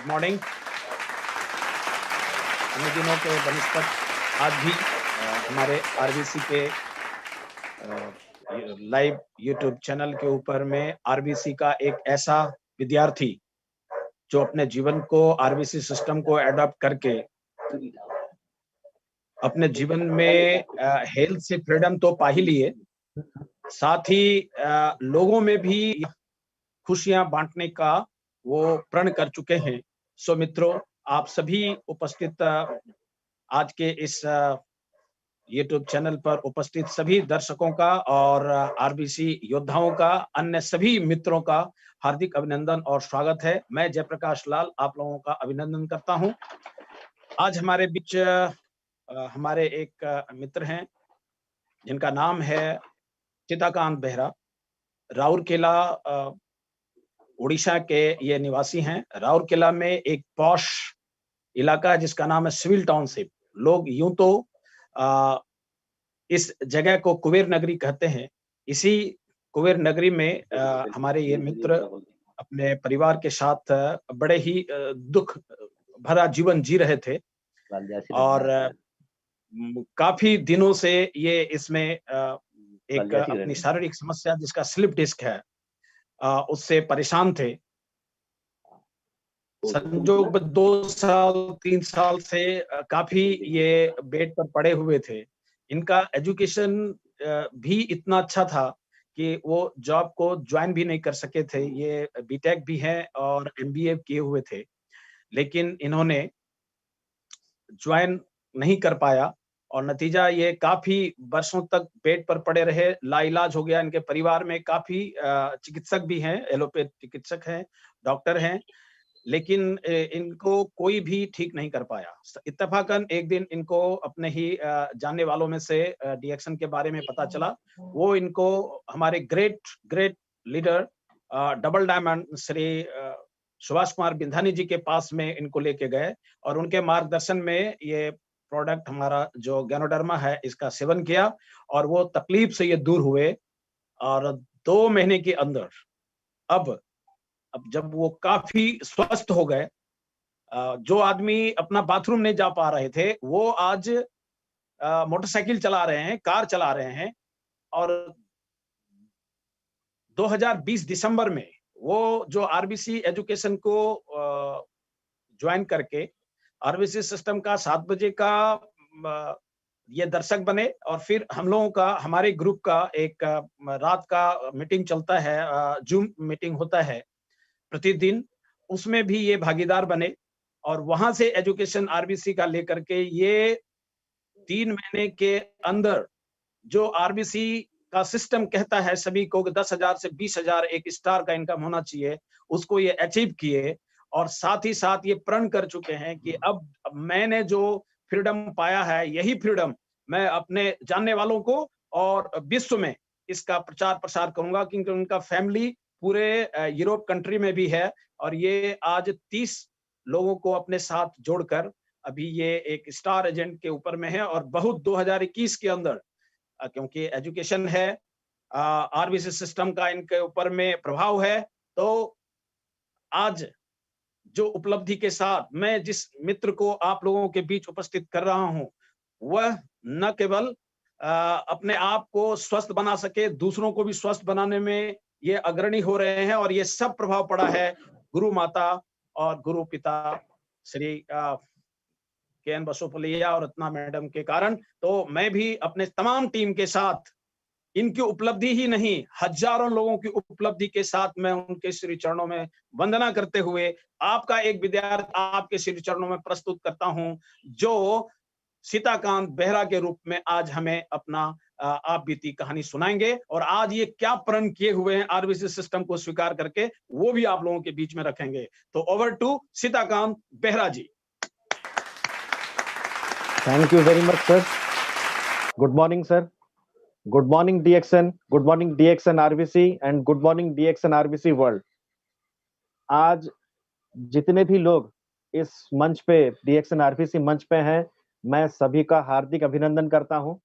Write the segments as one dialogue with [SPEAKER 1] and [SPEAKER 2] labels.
[SPEAKER 1] Good morning. अन्य दिनों के बनिस्पत आज भी हमारे आरबीसी के लाइव यूट्यूब चैनल के ऊपर में आरबीसी का एक ऐसा विद्यार्थी जो अपने जीवन को आरबीसी सिस्टम को एडॉप्ट करके अपने जीवन में हेल्थ से फ्रीडम तो पा ही लिए, साथ ही लोगों में भी खुशियां बांटने का वो प्रण कर चुके हैं। सो मित्रों, आप सभी उपस्थित आज के इस यूट्यूब चैनल पर उपस्थित सभी दर्शकों का और आरबीसी योद्धाओं का, अन्य सभी मित्रों का हार्दिक अभिनंदन और स्वागत है। मैं जयप्रकाश लाल आप लोगों का अभिनंदन करता हूं। आज हमारे बीच हमारे एक मित्र हैं जिनका नाम है चिताकांत बेहरा। राउरकेला उड़ीसा के ये निवासी हैं। राउरकेला में एक पॉश इलाका है जिसका नाम है सिविल टाउनशिप। लोग यूं तो इस जगह को कुबेर नगरी कहते हैं। इसी कुबेर नगरी में हमारे ये मित्र अपने परिवार के साथ बड़े ही दुख भरा जीवन जी रहे थे और काफी दिनों से ये इसमें एक अपनी शारीरिक समस्या जिसका स्लिप डिस्क है उससे परेशान थे। संजोग 2 साल 3 साल से काफी ये बेड पर पड़े हुए थे। इनका एजुकेशन भी इतना अच्छा था कि वो जॉब को ज्वाइन भी नहीं कर सके थे। ये बीटेक भी हैं और एमबीए किए हुए थे, लेकिन इन्होंने ज्वाइन नहीं कर पाया और नतीजा ये काफी वर्षों तक बेड पर पड़े रहे। लाइलाज हो गया। इनके परिवार में काफी चिकित्सक भी हैं, एलोपैथ चिकित्सक हैं, डॉक्टर हैं, लेकिन इनको कोई भी ठीक नहीं कर पाया। इत्तेफाकन एक दिन इनको अपने ही जानने वालों में से डीएक्शन के बारे में पता चला। वो इनको हमारे great leader double diamond Shri Subhash Kumar Bindhani ji के पास में इनको लेके गए और उनके मार्गदर्शन में ये प्रोडक्ट हमारा जो गैनोडर्मा है इसका सेवन किया और वो तकलीफ से ये दूर हुए। और 2 महीने के अंदर अब जब वो काफी स्वस्थ हो गए, जो आदमी अपना बाथरूम नहीं जा पा रहे थे वो आज मोटरसाइकिल चला रहे हैं, कार चला रहे हैं। और 2020 दिसंबर में वो जो आरबीसी एजुकेशन को ज्वाइन करके आरबीसी सिस्टम का 7 बजे का ये दर्शक बने और फिर हम लोगों का, हमारे ग्रुप का एक रात का मीटिंग चलता है, जूम मीटिंग होता है प्रतिदिन, उसमें भी ये भागीदार बने और वहां से एजुकेशन आरबीसी का लेकर के ये 3 महीने के अंदर जो आरबीसी का सिस्टम कहता है सभी को 10,000 से 20,000 एक स्टार का इनकम होना चाहिए, उसको ये अचीव किए। और साथ ही साथ ये प्रण कर चुके हैं कि अब मैंने जो फ्रीडम पाया है यही फ्रीडम मैं अपने जानने वालों को और विश्व में इसका प्रचार प्रसार करूंगा, क्योंकि उनका फैमिली पूरे यूरोप कंट्री में भी है और ये आज 30 लोगों को अपने साथ जोड़कर अभी ये एक स्टार एजेंट के ऊपर में है। और बहुत 2021 के अंदर क्योंकि एजुकेशन है, आरबीसी सिस्टम का इनके ऊपर में प्रभाव है, तो आज जो उपलब्धि के साथ मैं जिस मित्र को आप लोगों के बीच उपस्थित कर रहा हूं, वह न केवल अपने आप को स्वस्थ बना सके, दूसरों को भी स्वस्थ बनाने में ये अग्रणी हो रहे हैं। और ये सब प्रभाव पड़ा है गुरु माता और गुरु पिता श्री के.एन. बसोपलिया और रत्ना मैडम के कारण। तो मैं भी अपने तमाम टीम के साथ इनकी उपलब्धि ही नहीं, हजारों लोगों की उपलब्धि के साथ मैं उनके श्री चरणों में वंदना करते हुए आपका एक विद्यार्थी आपके श्री चरणों में प्रस्तुत करता हूं, जो सीताकांत बेहरा के रूप में आज हमें अपना आप बीती कहानी सुनाएंगे और आज ये क्या प्रण किए हुए हैं आरबीसी सिस्टम को स्वीकार करके, वो भी आप लोगों के बीच में रखेंगे। तो over to Sitakant Behera ji.
[SPEAKER 2] Thank you very much sir. Good morning sir. Good morning DXN, good morning DXN RBC and good morning DXN RBC world. आज जितने भी लोग इस मंच पे डीएक्सएन आरबीसी मंच पे हैं, मैं सभी का हार्दिक अभिनंदन करता हूं।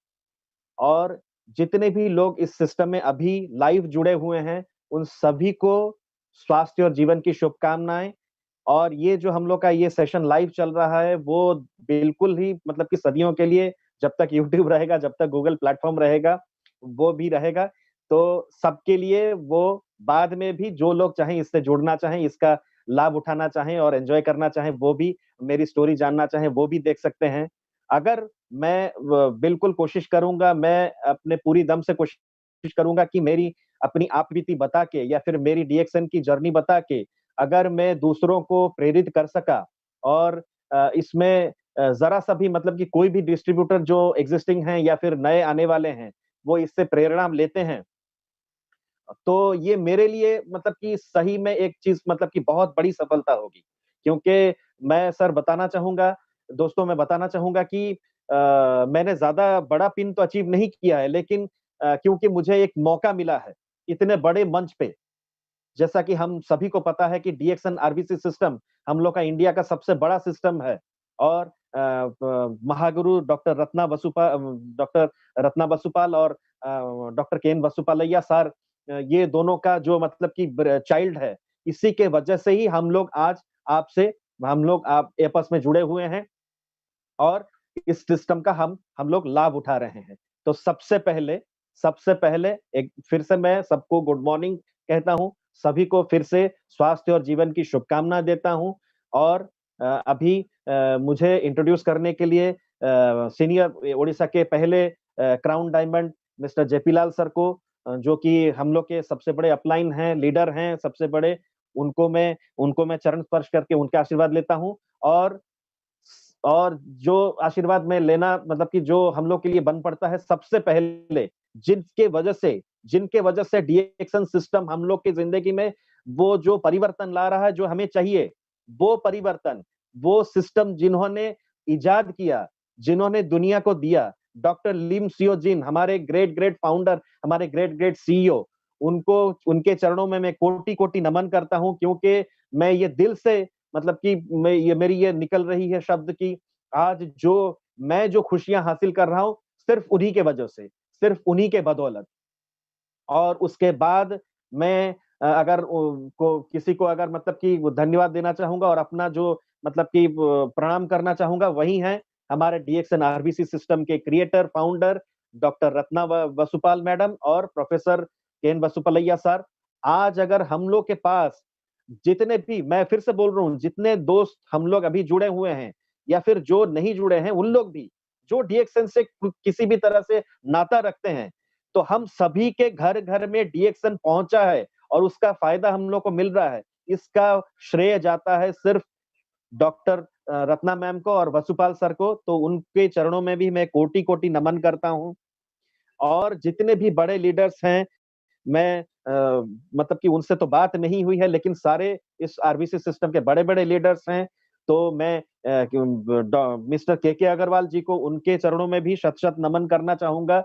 [SPEAKER 2] और जितने भी लोग इस सिस्टम में अभी लाइव जुड़े हुए हैं, उन सभी को स्वास्थ्य और जीवन की शुभकामनाएं। और ये जो हम लोग का ये सेशन लाइव चल रहा है वो बिल्कुल ही मतलब कि सदियों के लिए, जब तक यूट्यूब रहेगा, जब तक गूगल प्लेटफॉर्म रहेगा, वो भी रहेगा। तो सबके लिए वो बाद में भी जो लोग चाहें इससे जुड़ना चाहें, इसका लाभ उठाना चाहें और एन्जॉय करना चाहें, वो भी मेरी स्टोरी जानना चाहें, वो भी देख सकते हैं। अगर मैं बिल्कुल कोशिश करूँगा, मैं अपने पूरी दम से कोशिश करूँगा कि मेरी अपनी आपबीती बता के या फिर मेरी डीएक्सएन की जर्नी बता के अगर मैं दूसरों को प्रेरित कर सका और इसमें ज़रा-सा भी मतलब कि कोई भी डिस्ट्रीब्यूटर जो एक्जिस्टिंग हैं या फिर नए आने वाले हैं, वो इससे प्रेरणा लेते हैं, तो ये मेरे लिए मतलब कि सही में एक चीज़ मतलब कि बहुत बड़ी सफलता होगी। क्योंकि मैं सर बताना चाहूँगा दोस्तों मैं बताना चाहूँगा कि मैंने ज़्यादा बड़ा पिन तो अचीव नहीं किया है, लेकिन क्योंकि मुझे एक मौका मिला है, इतने बड़े मंच पे, जैसा कि हम सभी को पता है कि डीएक्सन आरबीसी सिस्टम हम लोग का इंडिया का सबसे बड़ा सिस्टम है और महागुरु डॉक्टर रत्ना बसुपाल और डॉक्टर केएन बसुपालैया सर, ये दोनों का जो मतलब कि चाइल्ड है, इसी के वजह से ही हम लोग आज आपसे हम लोग आप आपस में जुड़े हुए हैं और इस सिस्टम का हम लोग लाभ उठा रहे हैं। तो सबसे पहले एक फिर से मैं सबको गुड मॉर्निंग कहता हूँ, सभी को फिर से स्वास्थ्य और जीवन की शुभकामना देता हूँ और अभी मुझे इंट्रोड्यूस करने के लिए सीनियर ओडिशा के पहले क्राउन डायमंड मिस्टर जेपी लाल सर को, जो कि हम लोग के सबसे बड़े अपलाइन हैं, लीडर हैं सबसे बड़े, उनको मैं चरण स्पर्श करके उनके आशीर्वाद लेता हूँ और जो आशीर्वाद में लेना मतलब कि जो हम लोग के लिए बन पड़ता है सबसे पहले जिनके वजह से डीएक्सन सिस्टम हम लोग की जिंदगी में वो जो परिवर्तन ला रहा है जो हमें चाहिए, वो परिवर्तन, वो सिस्टम जिन्होंने इजाद किया, जिन्होंने दुनिया को दिया, डॉक्टर लिम सियो जिन हमारे ग्रेट ग्रेट फाउंडर, हमारे ग्रेट ग्रेट सीईओ, उनको उनके चरणों में मैं कोटि-कोटि नमन करता हूँ क्योंकि मैं ये दिल से मतलब कि मैं ये मेरी ये निकल रही है शब्द कि आज मैं जो खुशियाँ हासिल कर रहा हूँ, सिर्फ़ उन्हीं के वजह से, सिर्फ़ उन्हीं के बदौलत। और उसके बाद मैं अगर को किसी को अगर मतलब कि वो धन्यवाद देना चाहूँगा और अपना जो मतलब कि प्रणाम करना चाहूँगा, वही हैं हमारे डीएक्सन आरबीसी सिस्टम के creator, founder doctor Ratna Basupal madam और प्रोफेसर केएन बसुपलैया सर। आज अगर हम लोग के पास जितने भी मैं फिर से बोल रहा हूँ, जितने दोस्त हम लोग अभी जुड़े हुए हैं या फिर जो नहीं जुड़े हैं, उन लोग भी, जो डीएक्सन से किसी भी तरह से नाता रखते हैं, तो हम सभी के घर-घर में डीएक्सन पहुँचा है और उसका फ़ायदा हम लोग को मिल रहा है। इसका श्रेय जाता है सिर्फ़ डॉक्टर रत्ना मैम को और वसुपाल सर को, तो उनके चरणों में भी मैं कोटि-कोटि नमन करता हूँ। और जितने भी बड़े लीडर्स हैं, मैं मतलब कि उनसे तो बात नहीं हुई है, लेकिन सारे इस आरबीसी सिस्टम के बड़े-बड़े लीडर्स हैं, तो मैं मिस्टर केके अग्रवाल जी को उनके चरणों में भी शत-शत नमन करना चाहूँगा।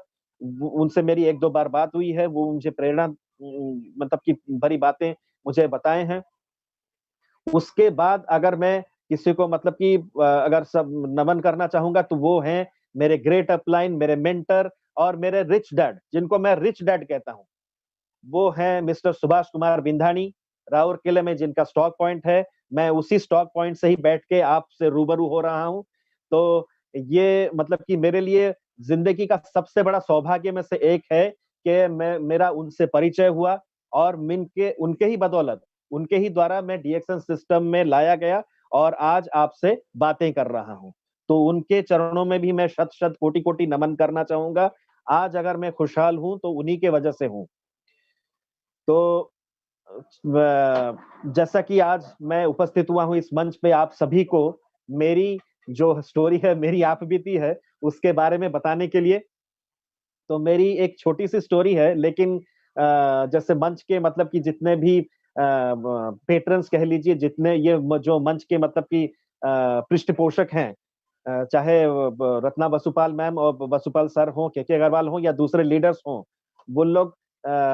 [SPEAKER 2] उनसे मेरी 1-2 बार बात हुई है, वो मुझे प्रेरणा मतलब कि भरी बातें मुझे बताए हैं। उसके बाद अगर मैं किसी को मतलब कि अगर सब नमन करना चाहूँगा तो वो हैं मेरे ग्रेट अपलाइन, मेरे मेंटर और मेरे रिच डैड, जिनको मैं रिच डैड कहता हूँ। वो हैं मिस्टर सुभाष कुमार बिंधानी, राउरकेला में जिनका स्टॉक पॉइंट है। मैं उसी स्टॉक पॉइंट से ही बैठ के आपसे रूबरू हो रहा हूँ। तो ये मतलब कि मेरे लिए ज़िंदगी का सबसे बड़ा सौभाग्य में से एक है कि मेरा उनसे परिचय हुआ और उनके ही बदौलत, उनके ही द्वारा मैं डीएक्सन सिस्टम में लाया गया और आज आपसे बातें कर रहा हूँ। तो उनके चरणों में भी मैं शत-शत, कोटि-कोटि नमन करना चाहूँगा। आज अगर मैं खुशहाल हूँ, तो उन्हीं के वजह से हूँ। तो जैसा कि आज मैं उपस्थित हुआ हूँ इस मंच पे आप सभी को मेरी जो स्टोरी है, मेरी आपबीती है, उसके बारे में बताने के लिए। तो मेरी एक छोटी-सी स्टोरी है लेकिन जैसे मंच के मतलब कि जितने भी ब पेट्रन्स कह लीजिए, जितने ये जो मंच के मतलब कि पृष्ठपोषक हैं, चाहे रत्ना बसुपाल मैम और बसुपाल सर हों, केके अग्रवाल हों या दूसरे लीडर्स हों, वो लोग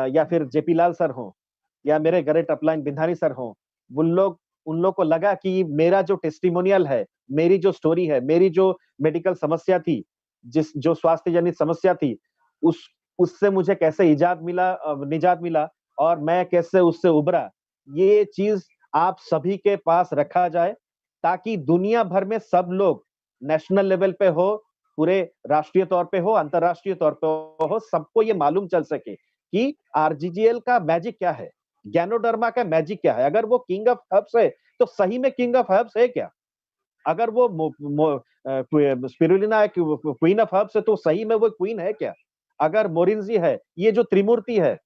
[SPEAKER 2] या फिर जेपी लाल सर हों या मेरे ग्रेट अपलाइन बिंधानी सर हों, उन लोग को लगा कि मेरा जो टेस्टिमोनियल है, मेरी जो स्टोरी है, मेरी जो मेडिकल समस्या थी, जो स्वास्थ्य जनित समस्या थी, उस उससे मुझे कैसे निजात मिला और मैं कैसे उससे उभरा, ये चीज़ आप सभी के पास रखा जाए, ताकि दुनिया भर में सब लोग नेशनल लेवल पे हो, पूरे राष्ट्रीय तौर पे हो, अंतरराष्ट्रीय तौर पे हो, सबको ये मालूम चल सके कि आरजीजीएल का मैजिक क्या है, गैनोडर्मा का मैजिक क्या है। अगर वो किंग ऑफ हर्ब्स है, तो सही में किंग ऑफ हर्ब्स है क्या? अगर वो स्पिरुलिना क्वीन ऑफ हर्ब्स है, तो सही में वो क्वीन है क्या? अगर मोरिंजी है, ये जो त्रिमूर्ति है,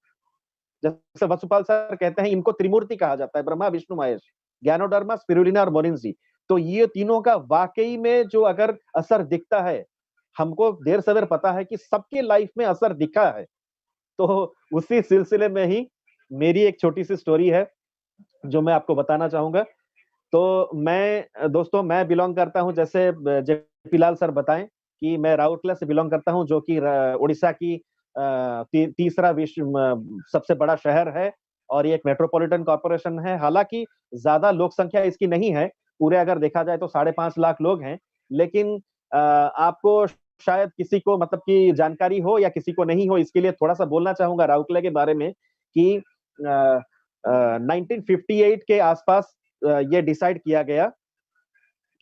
[SPEAKER 2] जैसे वसुपाल सर कहते हैं, इनको त्रिमूर्ति कहा जाता है, ब्रह्मा विष्णु महेश, गैनोडर्मा, स्पिरुलिना और मोरिंजी। तो ये तीनों का वाकई में जो अगर असर दिखता है, हमको देर सवेर पता है कि सबके लाइफ में असर दिखा है। तो उसी सिलसिले में ही मेरी एक छोटी सी स्टोरी है जो मैं आपको बताना चाहूंगा। तो मैं दोस्तों, मैं बिलोंग करता हूं, जैसे जेपी लाल सर बताएं कि मैं राउरकेला से बिलोंग करता हूं, जो कि उड़ीसा की तीसरा विश्व सबसे बड़ा शहर है, और ये एक मेट्रोपॉलिटन कॉर्पोरेशन है। हालांकि ज्यादा लोक संख्या इसकी नहीं है, पूरे अगर देखा जाए तो 5.5 लाख लोग हैं। लेकिन आपको शायद किसी को मतलब की जानकारी हो या किसी को नहीं हो, इसके लिए थोड़ा सा बोलना चाहूंगा राउरकेला के बारे में कि 1958 के आसपास ये डिसाइड किया गया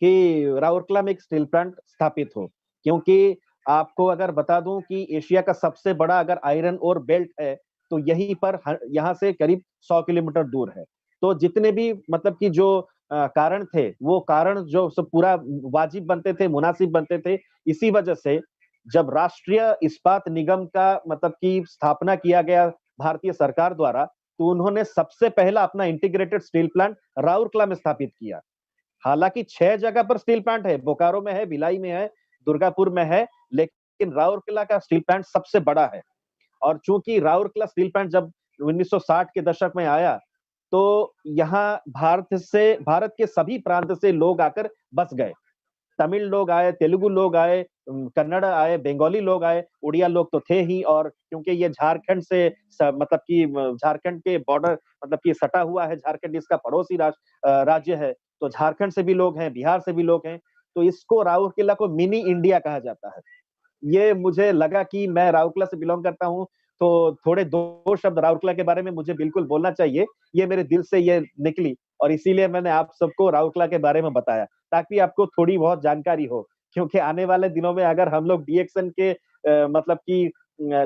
[SPEAKER 2] कि राउरकेला में एक स्टील प्लांट स्थापित हो, क्योंकि आपको अगर बता दूं कि एशिया का सबसे बड़ा अगर आयरन ओर बेल्ट है, तो यहीं पर यहाँ से करीब 100 किलोमीटर दूर है। तो जितने भी मतलब कि जो कारण थे, वो कारण जो सब पूरा वाजिब बनते थे, मुनासिब बनते थे। इसी वजह से जब राष्ट्रीय इस्पात निगम का मतलब की स्थापना किया गया भारतीय सरकार द्वारा, तो उन्होंने सबसे पहला अपना इंटीग्रेटेड स्टील प्लांट राउरकेला में स्थापित किया। हालांकि 6 जगह पर स्टील प्लांट है, बोकारो में है, भिलाई में है, दुर्गापुर में है, लेकिन राउरकेला का स्टील प्लांट सबसे बड़ा है। और चूंकि राउरकेला स्टील प्लांट जब 1960 के दशक में आया, तो यहाँ भारत के सभी प्रांत से लोग आकर बस गए। तमिल लोग आए, तेलुगु लोग आए, कन्नड़ आए, बंगाली लोग आए, उड़िया लोग तो थे ही। और क्योंकि ये झारखंड से मतलब कि झारखंड के बॉर्डर मतलब कि सटा हुआ है, झारखंड इसका पड़ोसी राज्य है, तो झारखंड से भी लोग हैं, बिहार से भी लोग हैं। तो इसको राउरकेला को मिनी इंडिया कहा जाता है। ये मुझे लगा कि मैं राउरकेला से बिलोंग करता हूँ, तो थोड़े दो शब्द राउरकेला के बारे में मुझे बिल्कुल बोलना चाहिए। ये मेरे दिल से ये निकली, और इसीलिए मैंने आप सबको राउरकेला के बारे में बताया, ताकि आपको थोड़ी बहुत जानकारी हो। क्योंकि आने वाले दिनों में अगर हम लोग डीएक्सन के मतलब की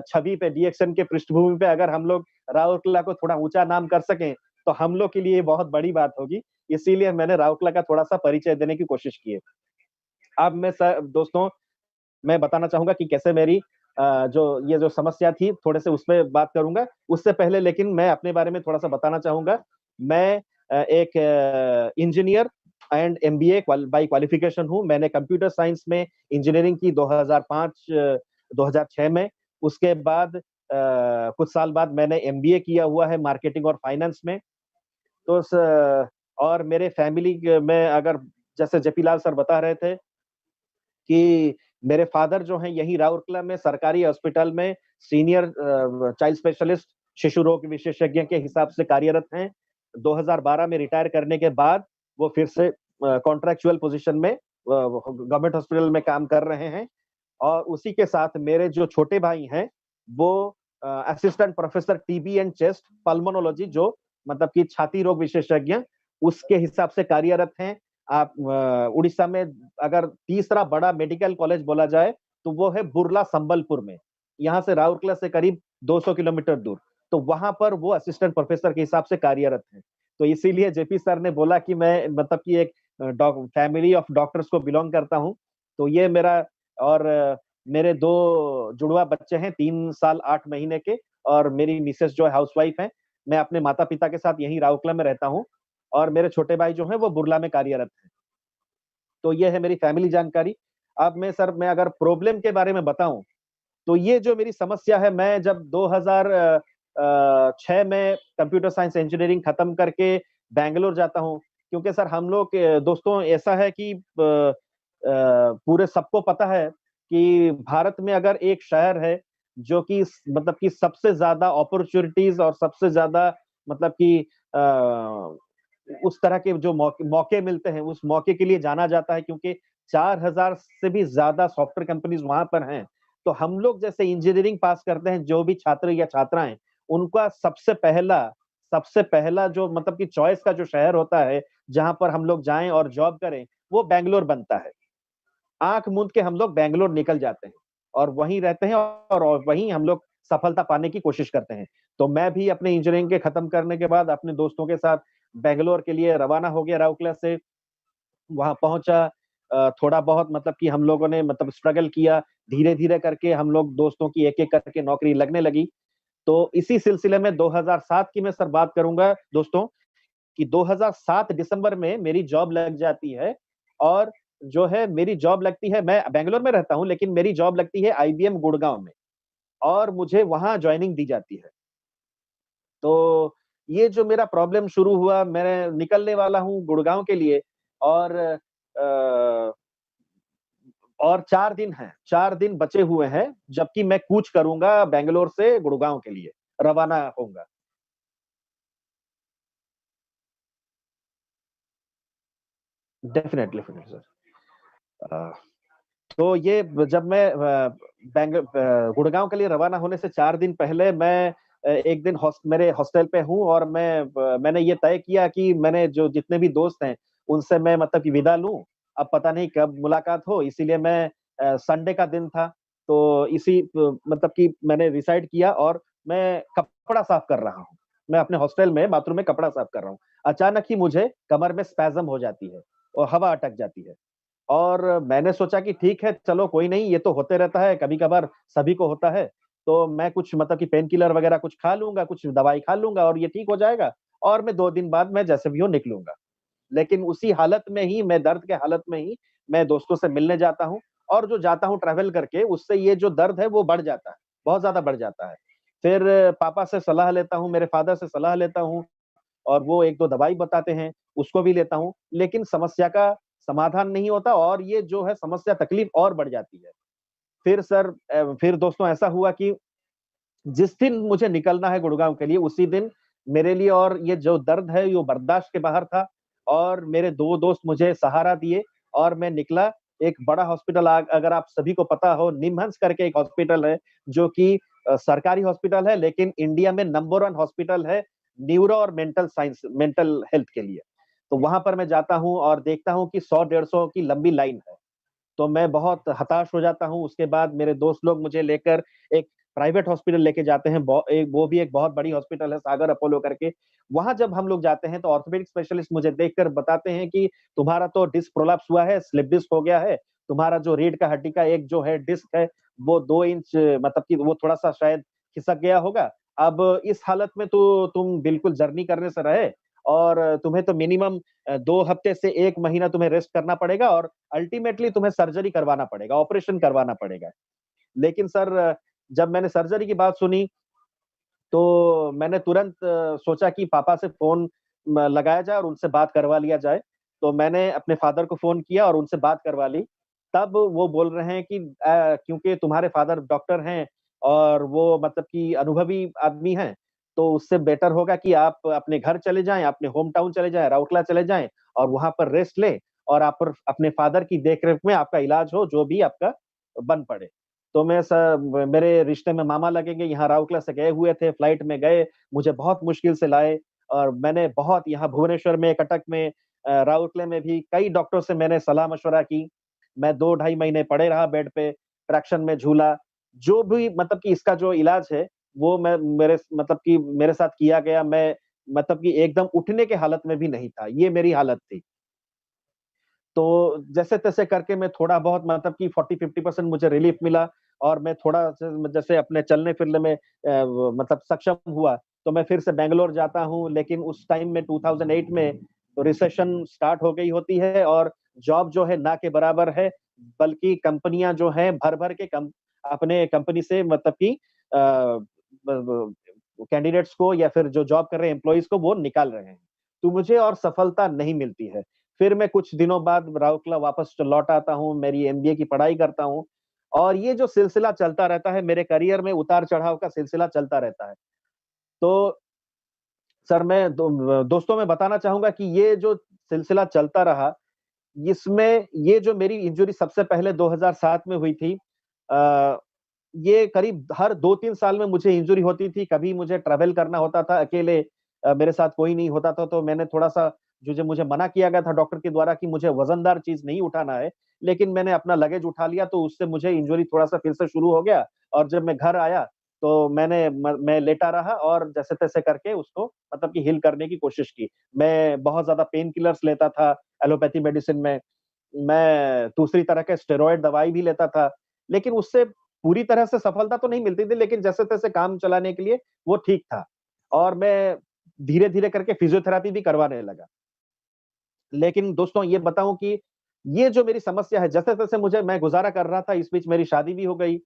[SPEAKER 2] छवि पे, डीएक्सन के पृष्ठभूमि पे अगर हम लोग राउरकेला को थोड़ा ऊंचा नाम कर सकें, तो हम लोग के लिए बहुत बड़ी बात होगी। इसीलिए मैंने राउरकेला का थोड़ा सा परिचय देने की कोशिश की है। अब मैं दोस्तों, मैं बताना चाहूंगा कि कैसे मेरी ये जो समस्या थी, थोड़े से उस पे बात करूंगा। उससे पहले लेकिन मैं अपने बारे में थोड़ा सा बताना चाहूंगा। मैं एक engineer and MBA by qualification हूं। मैंने कंप्यूटर साइंस में इंजीनियरिंग की 2005-2006 में। उसके बाद कुछ साल बाद मैंने एमबीए किया हुआ है मार्केटिंग और फाइनेंस में। तो और मेरे फैमिली में अगर, जैसे जेपी लाल सर बता रहे थे कि मेरे फादर जो हैं यही राउरकेला में सरकारी हॉस्पिटल में सीनियर चाइल्ड स्पेशलिस्ट, शिशु रोग विशेषज्ञ के हिसाब से कार्यरत हैं। 2012 में रिटायर करने के बाद वो फिर से कॉन्ट्रैक्चुअल पोजीशन में गवर्नमेंट हॉस्पिटल में काम कर रहे हैं। और उसी के साथ मेरे जो छोटे भाई हैं, वो assistant professor TB and chest pulmonology, जो मतलब कि छाती रोग विशेषज्ञ, उसके हिसाब से कार्यरत हैं। आप उड़ीसा में अगर तीसरा बड़ा मेडिकल कॉलेज बोला जाए, तो वो है बुर्ला संबलपुर में, यहाँ से राउरकेला से करीब 200 किलोमीटर दूर। तो वहां पर वो असिस्टेंट प्रोफेसर के हिसाब से कार्यरत हैं। तो इसीलिए जेपी सर ने बोला कि मैं मतलब कि एक फैमिली ऑफ डॉक्टर्स को बिलोंग करता हूँ। तो ये मेरा, और मेरे 2 जुड़वा बच्चे हैं, 3 साल 8 महीने के, और मेरी मिसेस जो है हाउसवाइफ है। मैं अपने माता पिता के साथ यहीं राउरकेला में रहता हूँ, और मेरे छोटे भाई जो हैं वो बुर्ला में कार्यरत हैं। तो ये है मेरी फैमिली जानकारी। अब मैं अगर प्रॉब्लम के बारे में बताऊं, तो ये जो मेरी समस्या है, मैं जब 2006 में कंप्यूटर साइंस इंजीनियरिंग खत्म करके बैंगलोर जाता हूं, क्योंकि सर हम लोग दोस्तों ऐसा है कि पूरे सबको पता है कि भारत में अगर एक शहर है जो कि मतलब कि सबसे ज्यादा अपॉर्चुनिटीज और सबसे ज्यादा मतलब कि उस तरह के जो मौके मिलते हैं, उस मौके के लिए जाना जाता है, क्योंकि 4000 से भी ज्यादा सॉफ्टवेयर कंपनीज वहां पर हैं। तो हम लोग जैसे इंजीनियरिंग पास करते हैं, जो भी छात्र या छात्राएं, उनका सबसे पहला सबसे पहला जो मतलब कि चॉइस का जो शहर होता है जहां पर हम लोग जाएं और जॉब करें, वो बैंगलोर बनता है। आंख मूंद के हम लोग बैंगलोर निकल जाते हैं और वहीं रहते हैं और वहीं हम लोग सफलता पाने की कोशिश करते हैं। तो मैं भी अपने इंजीनियरिंग के खत्म करने के बाद अपने दोस्तों के साथ बैंगलोर के लिए रवाना हो गया राउरकेला से। वहां पहुंचा, थोड़ा बहुत मतलब कि हम लोगों ने मतलब स्ट्रगल किया, धीरे-धीरे करके हम लोग दोस्तों की एक-एक करके नौकरी लगने लगी। तो इसी सिलसिले में 2007 की मैं सर बात करूंगा दोस्तों, कि 2007 दिसंबर में मेरी जॉब लग जाती है और जो है मेरी जॉब लगती है, मैं बैंगलोर में रहता हूँ लेकिन मेरी जॉब लगती है आईबीएम गुड़गांव में और मुझे वहां ज्वाइनिंग दी जाती है। तो ये जो मेरा प्रॉब्लम शुरू हुआ, मैं निकलने वाला हूँ गुड़गांव के लिए और अ, और 4 दिन हैं, 4 दिन बचे हुए हैं, जबकि मैं कूच करूँगा बैंगलोर से गुड़गांव के लिए, रवाना होऊँगा। Definitely, definitely sir. तो ये जब मैं गुड़गांव के लिए रवाना होने से 4 दिन पहले मैं एक दिन मेरे हॉस्टल पे हूँ और मैंने ये तय किया कि मैंने जो जितने भी दोस्त हैं, उनसे मैं मतलब कि विदा लूँ। अब पता नहीं कब मुलाकात हो, इसीलिए मैं संडे का दिन था, तो इसी मतलब कि मैंने डिसाइड किया और मैं कपड़ा साफ कर रहा हूँ। मैं अपने हॉस्टल में बाथरूम में कपड़ा साफ कर रहा हूँ। अचानक ही मुझे कमर में स्पैज़म हो जाती है और हवा अटक जाती है। और मैंने सोचा कि ठीक है, चलो कोई नहीं, ये तो होते रहता है, कभी-कभार सभी को होता है। तो मैं कुछ मतलब कि पेन किलर वगैरह कुछ खा लूँगा, कुछ दवाई खा लूँगा और ये ठीक हो जाएगा और मैं 2 दिन बाद मैं जैसे भी हो निकलूँगा। लेकिन उसी हालत में ही, मैं दर्द के हालत में ही मैं दोस्तों से मिलने जाता हूँ और जो जाता हूँ ट्रैवल करके, उससे ये जो दर्द है वो बढ़ जाता है, बहुत ज़्यादा बढ़ जाता है। फिर पापा से सलाह लेता हूँ, मेरे फादर से सलाह लेता हूँ और वो 1-2 दवाई बताते हैं, उसको भी लेता हूँ, लेकिन समस्या का समाधान नहीं होता और ये जो है समस्या तकलीफ और बढ़ जाती है। फिर सर फिर दोस्तों ऐसा हुआ कि जिस दिन मुझे निकलना है गुड़गाँव के लिए, उसी दिन मेरे लिए और ये जो दर्द है, ये बर्दाश्त के बाहर था और मेरे 2 दोस्त मुझे सहारा दिए और मैं निकला। एक बड़ा हॉस्पिटल अगर आप सभी को पता हो, निमहंस करके एक हॉस्पिटल है, जो कि सरकारी हॉस्पिटल है, लेकिन इंडिया में नंबर 1 हॉस्पिटल है, न्यूरो और मेंटल हेल्थ के लिए। तो वहाँ पर मैं जाता हूँ और देखता हूँ कि 100 डेढ़ 100 की लंबी लाइन है। तो मैं बहुत हताश हो जाता हूँ, उसके बाद मेरे दोस्त लोग मुझे लेकर एक प्राइवेट हॉस्पिटल लेके जाते हैं, वो भी एक बहुत बड़ी हॉस्पिटल है, सागर अपोलो करके। वहाँ जब हम लोग जाते हैं, तो ऑर्थोपेडिक स्पेशलिस्ट मुझे देखकर बताते हैं कि तुम्हारा तो डिस्क प्रोलैप्स हुआ है, स्लिप डिस्क हो गया है, तुम्हारा जो रीढ़ का हड्डी का एक जो है डिस्क है, वो 2 इंच मतलब कि वो थोड़ा-सा शायद खिसक गया होगा। अब इस हालत में तो तुम बिल्कुल जर्नी करने से रहे और तुम्हें तो मिनिमम 2 हफ्ते से 1 महीना तुम्हें रेस्ट करना पड़ेगा और अल्टीमेटली तुम्हें सर्जरी करवाना पड़ेगा, ऑपरेशन करवाना पड़ेगा। लेकिन सर जब मैंने सर्जरी की बात सुनी, तो मैंने तुरंत सोचा कि पापा से फ़ोन म लगाया जाए और उनसे बात करवा लिया जाए। तो मैंने अपने फादर को फ़ोन किया और उनसे बात करवा ली। तब वो बोल रहे हैं कि क्योंकि तुम्हारे फादर डॉक्टर हैं और वो मतलब कि अनुभवी आदमी हैं, तो उससे बेटर होगा कि आप अपने घर चले जाएँ, अपने होम टाउन चले जाएँ, राउरकेला चले जाएँ और वहाँ पर रेस्ट लें और आप पर अपने फादर की देख-रेख में आपका इलाज हो, जो भी आपका बन पड़े। तो मेरे रिश्ते में मामा लगेंगे, यहाँ राउरकेला से गए हुए थे, फ्लाइट में गए, मुझे बहुत मुश्किल से लाए और मैंने बहुत यहाँ भुवनेश्वर में, कटक में राउरकेला में भी कई डॉक्टर से मैंने सलाह-मशवरा की। मैं 2 ढाई महीने पड़े रहा बेड पे, ट्रैक्शन में झूला। जो भी मतलब कि इसका जो इलाज है, वो मैं मेरे मतलब कि मेरे साथ किया गया। मैं मतलब कि एकदम उठने के हालत में भी नहीं था, ये मेरी हालत थी। तो जैसे-तैसे करके मैं थोड़ा बहुत मतलब कि 40-50% मुझे रिलीफ मिला और मैं थोड़ा ज जैसे अपने चलने-फिरने में मतलब सक्षम हुआ, तो मैं फिर से बैंगलोर जाता हूँ। लेकिन उस टाइम में 2008 में रिसेशन स्टार्ट हो गई होती है और जॉब जो है ना के बराबर है, बल्कि कंपनियाँ जो हैं भर-भर के अपने कंपनी से मतलब कि ब कैंडिडेट्स को या फिर जो जॉब कर रहे हैं एम्प्लॉइज़ को वो निकाल रहे हैं। तो मुझे और सफलता नहीं मिलती है। फिर मैं कुछ दिनों बाद राउरकेला वापस लौट आता हूँ, मेरी एमबीए की पढ़ाई करता हूँ और ये जो सिलसिला चलता रहता है, मेरे करियर में उतार-चढ़ाव का सिलसिला चलता रहता है। तो सर मैं दोस्तों मैं बताना चाहूँगा कि ये जो सिलसिला चलता रहा, इसमें ये जो मेरी इंजरी सबसे पहले 2007 में हुई थी, अ, ये करीब हर 2-3 साल में मुझे इंजरी होती थी, कभी मुझे ट्रैवल करना होता था अकेले, मेरे साथ कोई नहीं होता था, तो मैंने थोड़ा-सा जो मुझे मना किया गया था डॉक्टर के द्वारा कि मुझे वज़नदार चीज़ नहीं उठाना है, लेकिन मैंने अपना लगेज उठा लिया, तो उससे मुझे इंजरी थोड़ा-सा फिर से शुरू हो गया और जब मैं घर आया, तो मैं लेटा रहा और जैसे-तैसे करके उसको मतलब कि हील करने की कोशिश की। मैं बहुत ज़्यादा पेन किलर्स लेता था एलोपैथी मेडिसिन में, मैं दूसरी तरह के स्टेरॉइड दवाई भी लेता था, लेकिन उससे पूरी तरह से सफलता तो नहीं मिलती थी, लेकिन जैसे-तैसे काम चलाने के लिए वो ठीक था और मैं धीरे-धीरे करके फिज़ियोथेरेपी भी करवाने लगा। लेकिन दोस्तों ये बताऊँ कि ये जो मेरी समस्या है, जैसे-तैसे मैं गुज़ारा कर रहा था, इस बीच मेरी शादी भी हो गई।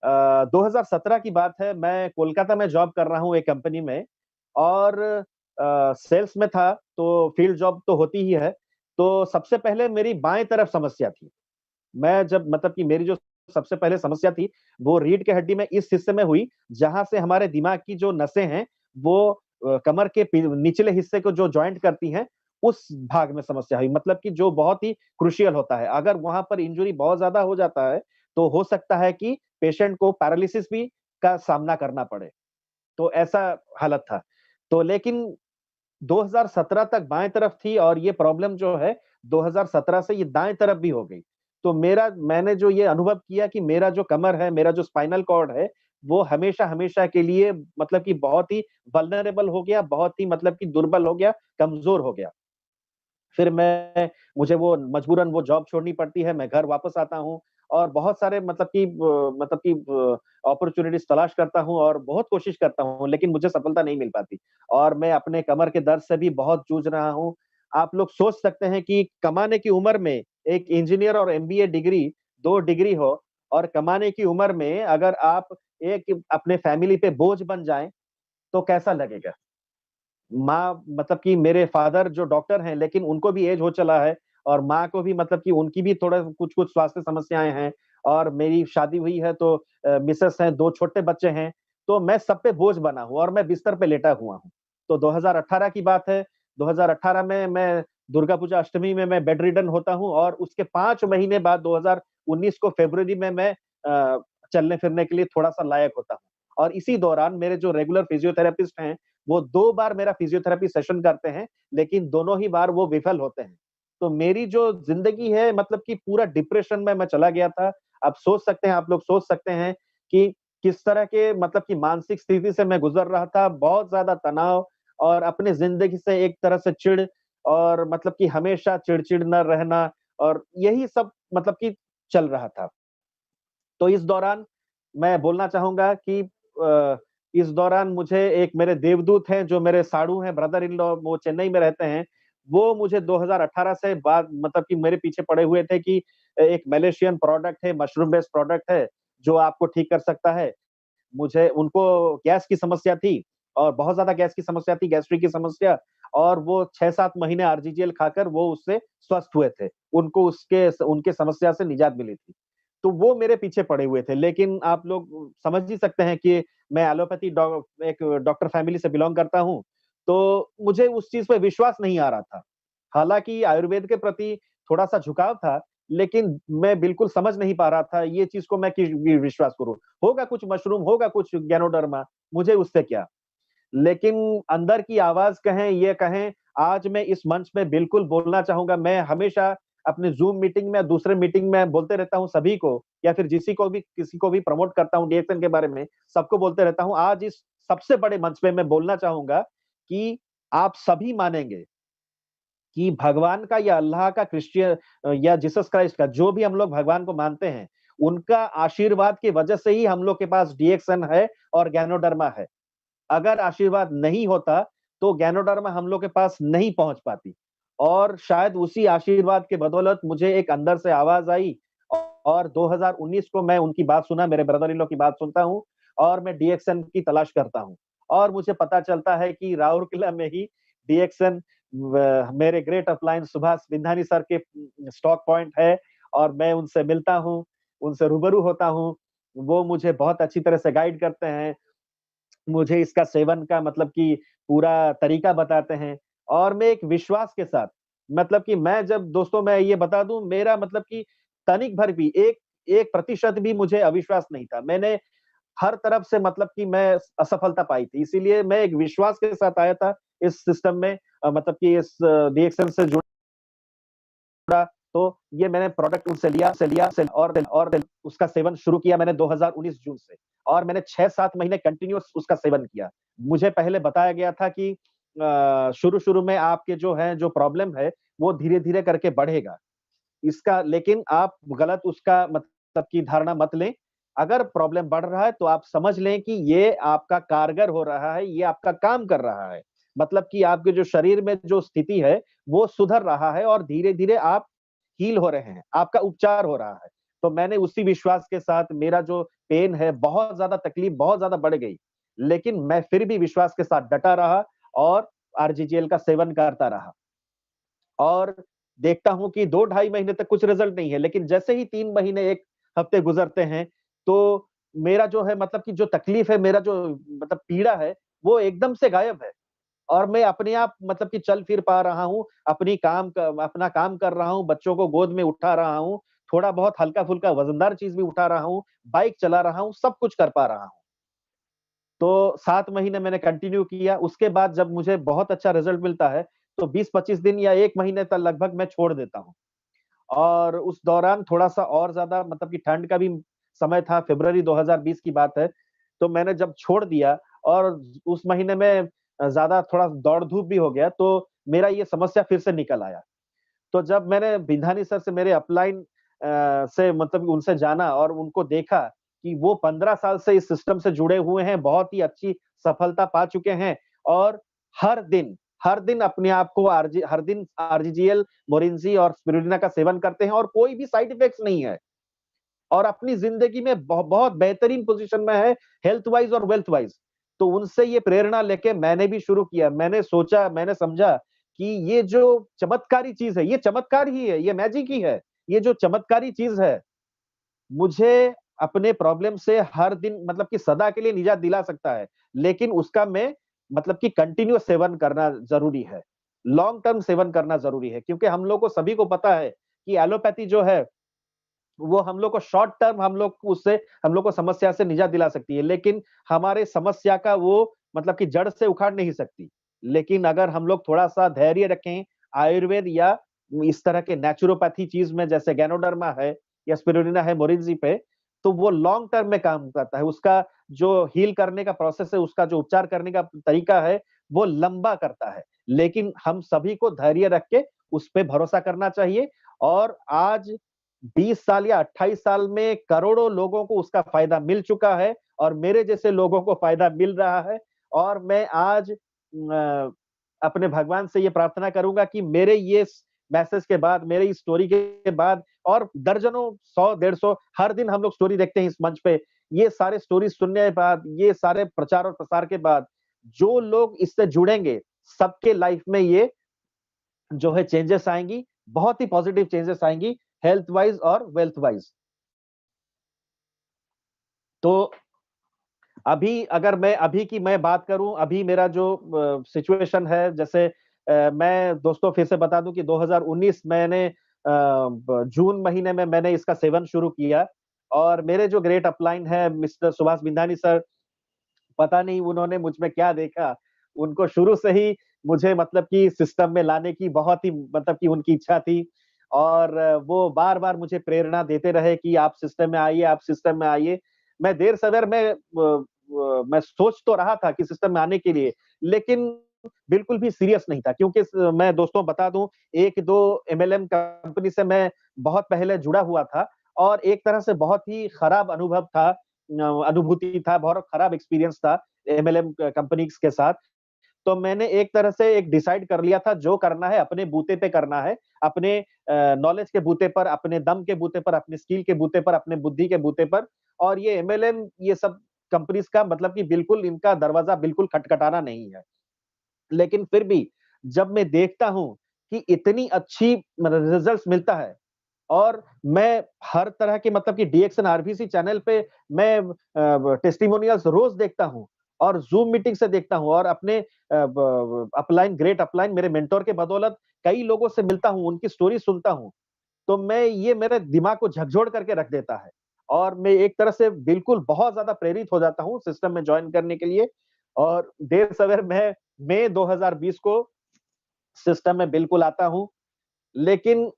[SPEAKER 2] 2017 की बात है, मैं कोलकाता में जॉब कर रहा हूँ एक कंपनी में और सेल्स में था, तो फील्ड जॉब तो होती ही है। तो सबसे पहले मेरी बाएँ तरफ समस्या थी। मैं जब मतलब कि मेरी जो सबसे पहले समस्या थी, वो रीढ़ की हड्डी में इस हिस्से में हुई, जहाँ से हमारे दिमाग की जो नसें हैं, वो कमर के निचले हिस्से को जो जॉइंट करती हैं, उस भाग में समस्या हुई। मतलब कि जो बहुत ही क्रूशियल होता है। अगर वहाँ पर इंजरी बहुत ज़्यादा हो जाता है, तो हो सकता है कि पेशेंट को पैरालिसिस भी का सामना करना पड़े। तो ऐसा हालत था। तो लेकिन 2017 तक बाएँ तरफ थी और ये प्रॉब्लम जो है 2017 से ये दाएँ तरफ भी हो गई। तो मैंने जो ये अनुभव किया कि मेरा जो कमर है, मेरा जो स्पाइनल कॉर्ड है, वो हमेशा-हमेशा के लिए मतलब कि बहुत ही वल्नरेबल हो गया, बहुत ही मतलब कि दुर्बल हो गया, कमज़ोर हो गया। फिर मुझे वो मजबूरन वो जॉब छोड़नी पड़ती है, मैं घर वापस आता हूँ और बहुत सारे अपॉर्च्युनिटीज़ तलाश करता हूँ और बहुत कोशिश करता हूँ, लेकिन मुझे सफलता नहीं मिल पाती और मैं अपने कमर के दर्द से भी बहुत जूझ रहा हूँ। आप लोग सोच सकते हैं कि कमाने की उम्र में एक इंजीनियर और एमबीए डिग्री 2 डिग्री हो और कमाने की उम्र में अगर आप एक अपने फैमिली पे बोझ बन जाएँ, तो कैसा लगेगा? माँ मतलब कि मेरे फादर जो डॉक्टर हैं, लेकिन उनको भी ऐज हो चला है और माँ को भी मतलब कि उनकी भी थोड़ा कुछ-कुछ स्वास्थ्य समस्याएँ हैं और मेरी शादी हुई है तो मिसेज़ हैं, 2 छोटे बच्चे हैं, तो मैं सब पे बोझ बना हूँ और मैं बिस्तर पे लेटा हुआ हूँ। तो 2018 की बात है, 2018 में मैं दुर्गा पूजा अष्टमी में मैं बेड रिडन होता हूँ और उसके 5 महीने बाद 2019 को फ़रवरी में मैं चलने-फिरने के लिए थोड़ा-सा लायक होता हूँ। और इसी दौरान मेरे जो रेगुलर फिजियोथेरेपिस्ट हैं, वो 2 बार मेरा फिजियोथेरेपी सेशन करते हैं, लेकिन दोनों ही बार वो विफल होते हैं। तो मेरी जो ज़िंदगी है मतलब कि पूरा डिप्रेशन में मैं चला गया था। आप लोग सोच सकते हैं कि किस तरह के मतलब कि मानसिक स्थिति से मैं गुज़र रहा था। बहुत ज़्यादा तनाव और अपनी ज़िंदगी से एक तरह से चिढ़ और मतलब कि हमेशा चिड़-चिड़ ना रहना और यही सब मतलब कि चल रहा था। तो इस दौरान मैं बोलना चाहूँगा कि इस दौरान मुझे एक मेरे देवदूत हैं, जो मेरे साड़ू हैं, ब्रदर इन लॉ, वो चेन्नई में रहते हैं। वो मुझे 2018 से बाद मतलब कि मेरे पीछे पड़े हुए थे कि एक मलेशियन प्रोडक्ट है, मशरूम बेस्ड प्रोडक्ट है, जो आपको ठीक कर सकता है। मुझे उनको गैस की समस्या थी और बहुत ज़्यादा गैस की समस्या थी, गैस्ट्रिक की समस्या और वो 6-7 महीने आरजीजीएल खाकर वो उससे स्वस्थ हुए थे। उनको उनके समस्या से निजात मिली थी। तो वो मेरे पीछे पड़े हुए थे, लेकिन आप लोग समझ ही सकते हैं कि मैं एलोपैथी एक डॉक्टर फैमिली से बिलॉन्ग करता हूँ, तो मुझे उस चीज़ पे विश्वास नहीं आ रहा था। हालाँकि आयुर्वेद के प्रति थोड़ा-सा झुकाव था, लेकिन मैं बिल्कुल समझ नहीं पा रहा था, ये चीज़ को मैं विश्वास करूँ। होगा कुछ मशरूम, होगा कुछ गैनोडर्मा, मुझे उससे क्या? लेकिन अंदर की आवाज़ कहें, ये कहें, आज मैं इस मंच पे बिल्कुल बोलना चाहूँगा, मैं हमेशा अपने ज़ूम मीटिंग में, दूसरे मीटिंग में बोलते रहता हूँ सभी को या फिर किसी को भी प्रमोट करता हूँ डीएक्सन के बारे में, सबको बोलते रहता हूँ। आज इस सबसे बड़े मंच पे मैं बोलना चाहूँगा कि आप सभी मानेंगे कि भगवान का या अल्लाह का या जीसस क्राइस्ट का जो भी हम लोग भगवान को मानते हैं, उनका आशीर्वाद की वजह से ही हम लोग के पास डीएक्सन है और गैनोडर्मा है। अगर आशीर्वाद नहीं होता, तो गैनोडर्मा हम लोग के पास नहीं पहुँच पाती और शायद उसी आशीर्वाद के बदौलत मुझे एक अंदर से आवाज़ आई और 2019 को मैं उनकी बात सुना, मेरे ब्रदर इन लॉ की बात सुनता हूँ और मैं डीएक्सन की तलाश करता हूँ और मुझे पता चलता है कि राउरकेला में ही डीएक्सन मेरे ग्रेट अपलायंस सुभाष बिंधानी सर के स्टॉक पॉइंट है और मैं उनसे मिलता हूँ, उनसे रूबरू होता हूँ। वो मुझे बहुत अच्छी तरह से गाइड करते हैं। मुझे इसका सेवन का मतलब कि पूरा तरीका बताते हैं और मैं एक विश्वास के साथ मतलब कि मैं जब दोस्तों मैं ये बता दूँ मेरा मतलब कि तनिक भर भी 1% भी मुझे अविश्वास नहीं था। मैंने हर तरफ से मतलब कि मैं असफलता पाई थी। इसीलिए मैं एक विश्वास के साथ आया था इस सिस्टम में मतलब कि इस डीएक्सएन से जुड़ा, तो ये मैंने प्रोडक्ट उनसे लिया और उसका सेवन शुरू किया मैंने 2019 जून से, और मैंने 6-7 महीने कंटिन्यूअस उसका सेवन किया। मुझे पहले बताया गया था कि शुरू-शुरू में आपके जो प्रॉब्लम है, वो धीरे-धीरे करके बढ़ेगा। इसका लेकिन आप गलत उसका मतलब की धारणा मत लें। अगर प्रॉब्लम बढ़ रहा है तो आप समझ लें कि ये आपका कारगर हो रहा है, ये आपका काम कर रहा है। मतलब कि आपके जो शरीर में जो स्थिति है, वो सुधर रहा है और धीरे-धीरे आप हील हो रहे हैं, आपका उपचार हो रहा है। तो मैंने उसी विश्वास के साथ मेरा जो पेन है, बहुत ज़्यादा तकलीफ बहुत ज़्यादा बढ़ गई। लेकिन मैं फिर भी विश्वास के साथ डटा रहा और आरजीजीएल का सेवन करता रहा। और देखता हूँ कि 2 ढाई महीने तक कुछ रिज़ल्ट नहीं है, लेकिन जैसे ही 3 महीने, 1 हफ्ते गुज़रते हैं, तो मेरा जो है मतलब कि जो तकलीफ़ है, मेरा जो मतलब पीड़ा है, वो एकदम से गायब है। और मैं अपने आप मतलब कि चल फिर पा रहा हूँ, अपना काम कर रहा हूँ, बच्चों को गोद में उठा रहा हूँ, थोड़ा-बहुत हल्का-फुल्का वज़नदार चीज़ भी उठा रहा हूँ, बाइक चला रहा हूँ, सब कुछ कर पा रहा हूँ। तो 7 महीने मैंने कंटिन्यू किया, उसके बाद जब मुझे बहुत अच्छा रिज़ल्ट मिलता है, तो 20-25 दिन या 1 महीने तक लगभग मैं छोड़ देता हूँ। और उस दौरान थोड़ा-सा और ज़्यादा मतलब कि ठंड का भी समय था, फ़रवरी 2020 की बात है, तो मैंने जब छोड़ दिया और उस महीने में ज़्यादा थोड़ा दौड़-धूप भी हो गया, तो मेरा ये समस्या फिर से निकल आया। तो जब मैंने बिंधानी सर से मेरे अपलाइन से मतलब उनसे जाना और उनको देखा कि वो 15 साल से इस सिस्टम से जुड़े हुए हैं, बहुत ही अच्छी सफलता पा चुके हैं और हर दिन हर दिन अपने आप को हर दिन आरजीजीएल, मोरिन्जी और स्पिरुलिना का सेवन करते हैं और कोई भी साइड इफेक्ट्स नहीं है। और अपनी ज़िंदगी में बहुत बेहतरीन पोज़ीशन में है, हेल्थ वाइज़ और वेल्थ वाइज़। तो उनसे ये प्रेरणा लेके मैंने भी शुरू किया। मैंने सोचा, मैंने समझा कि ये जो चमत्कारी चीज़ है, ये चमत्कार ही है, ये मैजिक ही है। ये जो चमत्कारी चीज़ है, मुझे अपने प्रॉब्लम से हर दिन मतलब कि सदा के लिए निजात दिला सकता है। लेकिन उसका मैं मतलब कि कंटिन्यूअस सेवन करना ज़रूरी है। लॉन्ग टर्म सेवन करना ज़रूरी है क्योंकि हम लोग को सभी को पता है कि एलोपैथी जो है वो हम लोग को शॉर्ट टर्म हम लोग को समस्या से निजात दिला सकती है, लेकिन हमारे समस्या का वो मतलब कि जड़ से उखाड़ नहीं सकती। लेकिन अगर हम लोग थोड़ा-सा धैर्य रखें, आयुर्वेद या इस तरह के नेचुरोपैथी चीज़ में जैसे गैनोडर्मा है या स्पिरुलिना है मोरिन्जी पे, तो वो लॉन्ग टर्म में काम करता है। उसका जो हील करने का प्रोसेस है, उसका जो उपचार करने का तरीका है, वो लंबा करता है। लेकिन हम सभी को धैर्य रख के उस पे भरोसा करना चाहिए और आज 20 साल या 28 साल में करोड़ों लोगों को उसका फ़ायदा मिल चुका है और मेरे जैसे लोगों को फ़ायदा मिल रहा है और मैं आज अपने भगवान से ये प्रार्थना करूँगा कि मेरे ये स मैसेज के बाद, मेरे इस स्टोरी के बाद और दर्जनों, 100, 150 हर दिन हम लोग स्टोरी देखते हैं इस मंच पे। ये सारे स्टोरी सुनने के बाद, ये सारे प्रचार और प्रसार के बाद, जो लोग इससे जुड़ेंगे, सबके लाइफ में ये जो है चेंजेस आएँगी, बहुत ही पॉजिटिव चेंजेस आएँगी, हेल्थ वाइज़ और वेल्थ वाइज़। तो अभी अगर मैं अभी की मैं बात करूँ, अभी मेरा जो सिचुएशन है जैसे मैं दोस्तों फिर से बता दूँ कि 2019 मैंने जून महीने में मैंने इसका सेवन शुरू किया और मेरे जो ग्रेट अपलाइन है मिस्टर सुभाष बिंधानी सर, पता नहीं उन्होंने मुझ में क्या देखा, उनको शुरू से ही मुझे मतलब कि सिस्टम में लाने की बहुत ही मतलब कि उनकी इच्छा थी और वो बार-बार मुझे प्रेरणा देते रहे कि आप सिस्टम में आइए, आप सिस्टम में आइए। मैं देर-सवेर मैं सोच तो रहा था कि सिस्टम में आने के लिए, लेकिन बिल्कुल भी सीरियस नहीं था क्योंकि मैं दोस्तों बता दूँ 1-2 एमएलएम कंपनी से मैं बहुत पहले जुड़ा हुआ था और एक तरह से बहुत ही खराब अनुभव था अनुभूति था, बहुत खराब एक्सपीरियंस था एमएलएम कंपनीज़ के साथ। तो मैंने एक तरह से एक डिसाइड कर लिया था जो करना है अपने बूते पे करना है, अपने नॉलेज के बूते पर, अपने दम के बूते पर, अपने स्किल के बूते पर, अपने बुद्धि के बूते पर और ये एमएलएम ये सब कंपनीज़ का मतलब कि बिल्कुल इनका दरवाज़ा बिल्कुल खटखटाना नहीं है। लेकिन फिर भी जब मैं देखता हूँ कि इतनी अच्छी मतलब रिजल्ट्स मिलता है और मैं हर तरह के मतलब कि डीएक्सन आरबीसी चैनल पे मैं टेस्टिमोनियल्स रोज़ देखता हूँ और ज़ूम मीटिंग से देखता हूँ और अपने अपलाइन ग्रेट अपलाइन मेरे मेंटर के बदौलत कई लोगों से मिलता हूँ, उनकी स्टोरी सुनता हूँ। तो मैं ये मेरे दिमाग को झकझोर करके रख देता है और मैं एक तरह से बिल्कुल बहुत ज़्यादा प्रेरित हो जाता हूँ सिस्टम में जॉइन करने के लिए और देर-सवेर मैं मई 2020 को सिस्टम में बिल्कुल आता हूं, लेकिन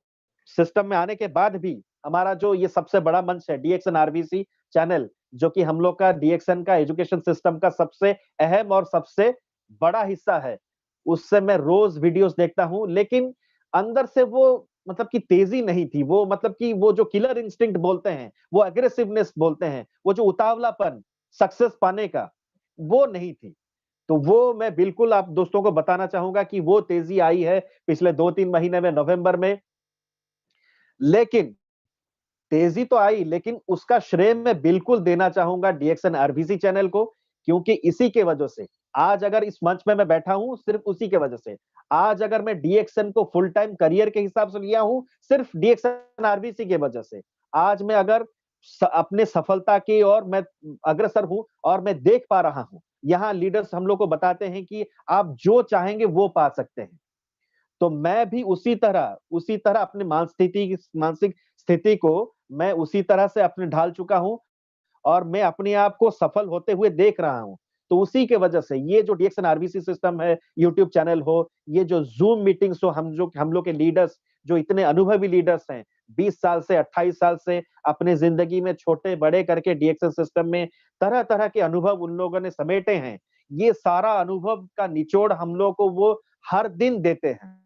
[SPEAKER 2] सिस्टम में आने के बाद भी हमारा जो ये सबसे बड़ा मंच है डीएक्सन आरबीसी चैनल, जो कि हम लोग का डीएक्सन का एजुकेशन सिस्टम का सबसे अहम और सबसे बड़ा हिस्सा है, उससे मैं रोज वीडियोस देखता हूं, लेकिन अंदर से वो मतलब कि तेजी नहीं थी, वो मतलब कि वो जो किलर इंस्टिंक्ट बोलते हैं, वो एग्रेसिवनेस बोलते हैं, वो जो उतावलापन सक्सेस पाने का, वो नहीं थी। तो वो मैं बिल्कुल आप दोस्तों को बताना चाहूंगा कि वो तेजी आई है पिछले 2-3 महीने में, नवंबर में। लेकिन तेजी तो आई, लेकिन उसका श्रेय मैं बिल्कुल देना चाहूंगा डीएक्सन आरबीसी चैनल को, क्योंकि इसी के वजह से आज अगर इस मंच में मैं बैठा हूं, सिर्फ उसी के वजह से। आज अगर मैं डीएक्सन को फुल टाइम करियर के हिसाब से लिया हूं, सिर्फ डीएक्सन आरबीसी की वजह से। आज मैं अगर अपने सफलता की ओर मैं अग्रसर हूं और मैं देख पा रहा हूं, यहाँ लीडर्स हम लोग को बताते हैं कि आप जो चाहेंगे वो पा सकते हैं। तो मैं भी उसी तरह अपनी मानसिक स्थिति को मैं उसी तरह से अपने ढाल चुका हूं और मैं अपने आप को सफल होते हुए देख रहा हूं। तो उसी के वजह से ये जो डीएक्सन आरबीसी सिस्टम है, यूट्यूब चैनल हो, ये जो जूम मीटिंग्स हो, हम लोग के लीडर्स जो इतने अनुभवी लीडर्स हैं, 20 साल से 28 साल से अपने जिंदगी में छोटे बड़े करके डीएक्सन सिस्टम में तरह तरह के अनुभव उन लोगों ने समेटे हैं। ये सारा अनुभव का निचोड़ हम लोग को वो हर दिन देते हैं।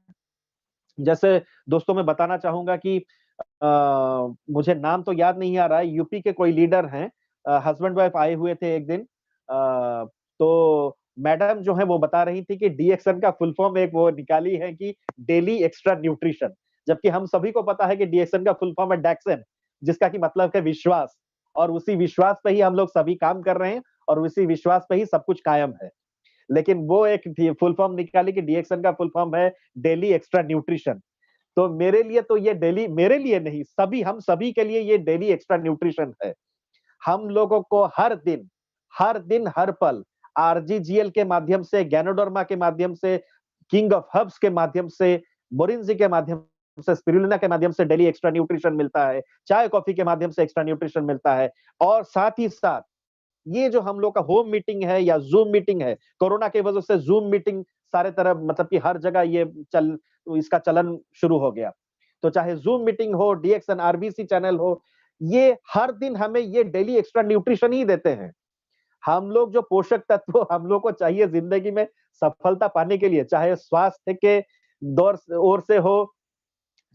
[SPEAKER 2] जैसे दोस्तों मैं बताना चाहूंगा कि मुझे नाम तो याद नहीं आ रहा है, यूपी के कोई लीडर हैं, हस्बैंड वाइफ आए हुए थे एक दिन। तो मैडम जो है वो बता रही थी कि डीएक्सन का फुल फॉर्म एक वो निकाली है कि डेली एक्स्ट्रा न्यूट्रिशन, जबकि हम सभी को पता है कि डीएक्सन का फुल फॉर्म है डैक्सन, जिसका की मतलब है विश्वास, और उसी विश्वास पे ही हम लोग सभी काम कर रहे हैं और उसी विश्वास पे ही सब कुछ कायम है। लेकिन वो एक फुल फॉर्म निकाली कि डीएक्सन का फुल फॉर्म है डेली एक्स्ट्रा न्यूट्रिशन। तो मेरे लिए तो ये डेली, मेरे लिए नहीं, हम सभी के लिए ये डेली एक्स्ट्रा न्यूट्रिशन है। हम लोगों को हर दिन हर पल आरजीजीएल के माध्यम से, गैनोडर्मा के माध्यम से, किंग ऑफ हर्ब्स के माध्यम से, मोरिंजी के माध्यम से, स्पिरुलिना के माध्यम से डेली एक्स्ट्रा न्यूट्रिशन मिलता है, चाय कॉफी के माध्यम से एक्स्ट्रा न्यूट्रिशन मिलता है। और साथ ही साथ ये जो हम लोग का होम मीटिंग है या जूम मीटिंग है, कोरोना की वजह से जूम मीटिंग सारे तरफ मतलब कि हर जगह ये इसका चलन शुरू हो गया। तो चाहे जूम मीटिंग हो, डीएक्सन आरबीसी चैनल हो, ये हर दिन हमें ये डेली एक्स्ट्रा न्यूट्रिशन ही देते हैं। हम लोग जो पोषक तत्व हम लोग को चाहिए जिंदगी में सफलता पाने के लिए, चाहे स्वास्थ्य के दौर ओर से हो,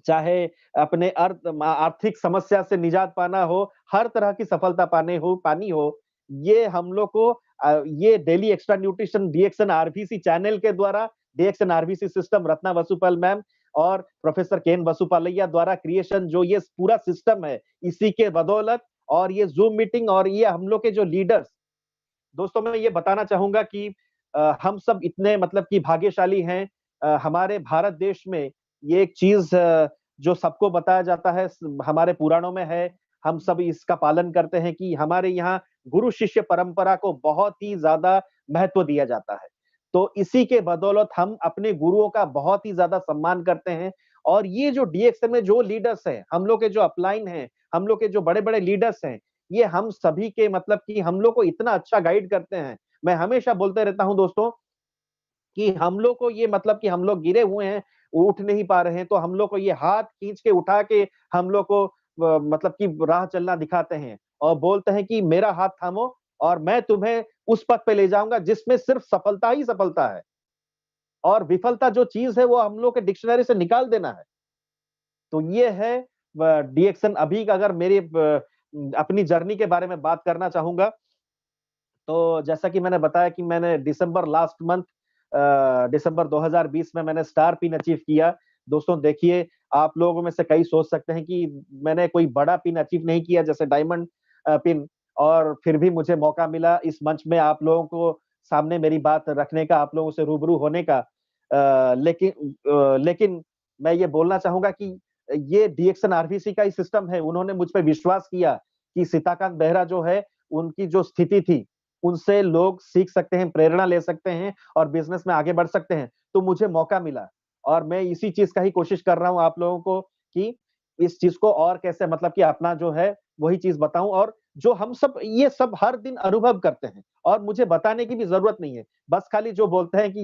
[SPEAKER 2] चाहे अपने आर्थिक समस्या से निजात पाना हो, हर तरह की सफलता पानी हो, ये हम लोग को ये daily extra nutrition DXN RBC channel के द्वारा, DXN RBC system Ratna Vasupal ma'am और प्रोफेसर केन वसुपालैया द्वारा क्रिएशन जो ये पूरा सिस्टम है, इसी के बदौलत और ये जूम मीटिंग और ये हम लोग के जो लीडर्स, दोस्तों मैं ये बताना चाहूंगा कि हम सब इतने मतलब कि भाग्यशाली हैं। हमारे भारत देश में ये एक चीज जो सबको बताया जाता है, हमारे पुराणों में है, हम सब इसका पालन करते हैं कि हमारे यहाँ गुरु शिष्य परंपरा को बहुत ही ज्यादा महत्व दिया जाता है। तो इसी के बदौलत हम अपने गुरुओं का बहुत ही ज्यादा सम्मान करते हैं। और ये जो डीएक्सन में जो लीडर्स हैं, हम लोग के जो अपलाइन हैं, हम लोग के जो बड़े-बड़े लीडर्स हैं, ये हम सभी के मतलब कि हम लोग को इतना अच्छा गाइड करते हैं। मैं हमेशा बोलते रहता हूं दोस्तों कि हम लोग को ये मतलब कि हम लोग गिरे हुए हैं, उठ नहीं पा रहे हैं, तो हम लोग को ये हाथ खींच के उठा के हम लोग को मतलब कि राह चलना दिखाते हैं और बोलते हैं कि मेरा हाथ थामो और मैं तुम्हें उस पथ पे ले जाऊंगा जिसमें सिर्फ सफलता ही सफलता है, और विफलता जो चीज है वो हम लोग के डिक्शनरी से निकाल देना है। तो ये है डीएक्सन। अभी का अगर मेरी अपनी जर्नी के बारे में बात करना चाहूंगा, तो जैसा कि मैंने बताया कि मैंने दिसंबर 2020 में मैंने स्टार पिन अचीव किया। दोस्तों देखिए, आप लोगों में से कई सोच सकते हैं कि मैंने कोई बड़ा पिन अचीव नहीं किया जैसे डायमंड पिन, और फिर भी मुझे मौका मिला इस मंच में आप लोगों को सामने मेरी बात रखने का, आप लोगों से रूबरू होने का। लेकिन मैं ये बोलना चाहूंगा कि ये डीएक्सन आरबीसी का ही सिस्टम है। उन्होंने मुझ पे विश्वास किया कि सीताकांत बेहरा जो है, उनकी जो स्थिति थी, उनसे लोग सीख सकते हैं, प्रेरणा ले सकते हैं और बिजनेस में आगे बढ़ सकते हैं। तो मुझे मौका मिला और मैं इसी चीज का ही कोशिश कर रहा हूँ आप लोगों को कि इस चीज को और कैसे मतलब कि अपना जो है वही चीज बताऊं और जो हम सब ये सब हर दिन अनुभव करते हैं और मुझे बताने की भी जरूरत नहीं है। बस खाली जो बोलते हैं कि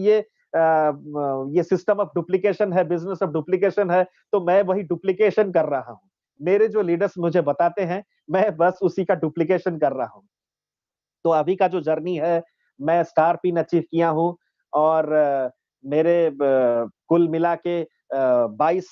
[SPEAKER 2] ये सिस्टम ऑफ डुप्लीकेशन है, बिजनेस ऑफ डुप्लीकेशन है, तो मैं वही डुप्लीकेशन कर रहा हूँ। मेरे जो लीडर्स मुझे बताते हैं, मैं बस उसी का डुप्लीकेशन कर रहा हूँ। तो अभी का जो जर्नी है, मैं स्टार पिन अचीव किया हूँ और मेरे कुल मिला के 22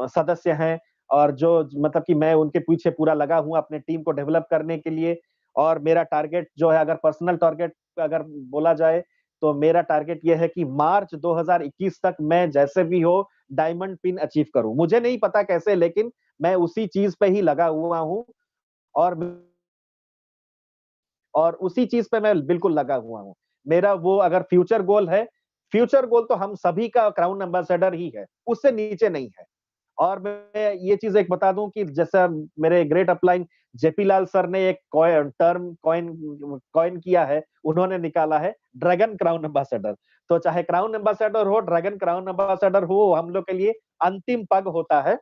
[SPEAKER 2] सदस्य हैं और जो मतलब कि मैं उनके पीछे पूरा लगा हूँ अपने टीम को डेवलप करने के लिए। और मेरा टारगेट जो है, अगर पर्सनल टारगेट अगर बोला जाए, तो मेरा टारगेट ये है कि मार्च 2021 तक मैं जैसे भी हो डायमंड पिन अचीव करूँ। मुझे नहीं पता कैसे, लेकिन मैं उसी चीज़ पे ही लगा हुआ हूँ और उसी चीज़ पे मैं बिल्कुल लगा हुआ हूँ। मेरा वो अगर फ्यूचर गोल है, फ्यूचर गोल तो हम सभी का क्राउन एम्बेसडर ही है, उससे नीचे नहीं है। और मैं ये चीज़ एक बता दूँ कि जैसा मेरे ग्रेट अपलाइन जेपी लाल सर ने एक टर्म कॉइन किया है, उन्होंने निकाला है ड्रैगन क्राउन एम्बेसडर। तो चाहे क्राउन एम्बेसडर हो, ड्रैगन क्राउन एम्बेसडर हो, हम लोग के लिए अंतिम पग होता है।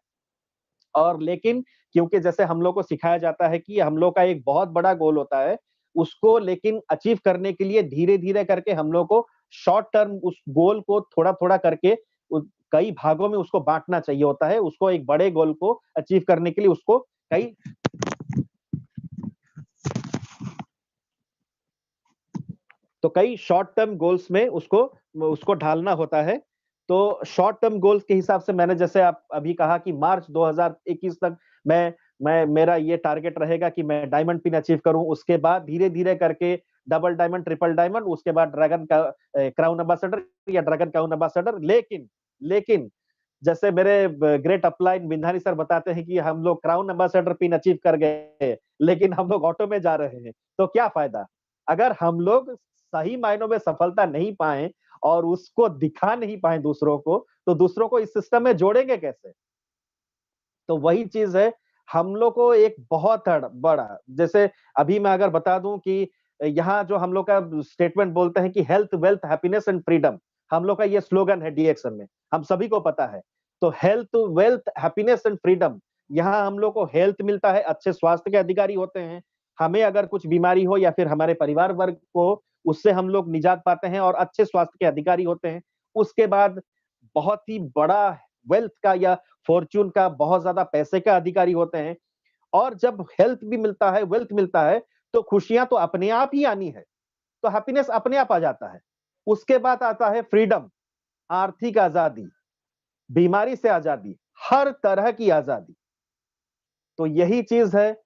[SPEAKER 2] और लेकिन क्योंकि जैसे हम लोग को सिखाया जाता है कि हम लोग का एक बहुत बड़ा गोल होता है, उसको लेकिन अचीव करने के लिए धीरे-धीरे करके हम लोग को शॉर्ट टर्म उस गोल को थोड़ा-थोड़ा करके कई भागों में उसको बाँटना चाहिए होता है। उसको एक बड़े गोल को अचीव करने के लिए उसको कई कई शॉर्ट टर्म गोल्स में उसको उसको ढालना होता है। तो शॉर्ट टर्म गोल्स के हिसाब से मैंने जैसे आप अभी कहा कि मार्च 2021 तक मैं मेरा ये टारगेट रहेगा कि मैं डायमंड पिन अचीव करूँ। उसके बाद धीरे-धीरे करके डबल डायमंड, ट्रिपल डायमंड, उसके बाद ड्रैगन का क्राउन एम्बेसडर या ड्रैगन क्राउन एम्बेसडर। लेकिन जैसे मेरे ग्रेट अपलाइन बिंधानी सर बताते हैं कि हम लोग क्राउन एम्बेसडर पिन अचीव कर गए, लेकिन हम लोग ऑटो में जा रहे हैं, तो क्या फायदा? अगर हम लोग सही मायनों में सफलता नहीं पाए और उसको दिखा नहीं पाए दूसरों को, तो दूसरों को इस सिस्टम में जोड़ेंगे कैसे? तो वही चीज़ है, हम लोग को एक बहुत बड़ा, जैसे अभी मैं अगर बता दूँ कि यहाँ जो हम लोग का स्टेटमेंट बोलते हैं कि health, wealth, happiness and freedom, हम लोग का ये स्लोगन है डीएक्सन में, हम सभी को पता है। तो health, wealth, happiness and freedom, यहाँ हम लोग को हेल्थ मिलता है, अच्छे स्वास्थ्य के अधिकारी होते हैं। हमें अगर कुछ बीमारी हो या फिर हमारे परिवार वर्ग को, उससे हम लोग निजात पाते हैं और अच्छे स्वास्थ्य के अधिकारी होते हैं। उसके बाद बहुत ही बड़ा वेल्थ का या फॉर्च्यून का, बहुत ज़्यादा पैसे का अधिकारी होते हैं। और जब हेल्थ भी मिलता है, वेल्थ मिलता है, तो खुशियाँ तो अपने आप ही आनी है। तो हैप्पीनेस अपने आप आ जाता है। उसके बाद आता है फ्रीडम, आर्थिक आज़ादी, बीमारी से आज़ादी, हर तरह की आज़ादी। तो यही चीज़ है,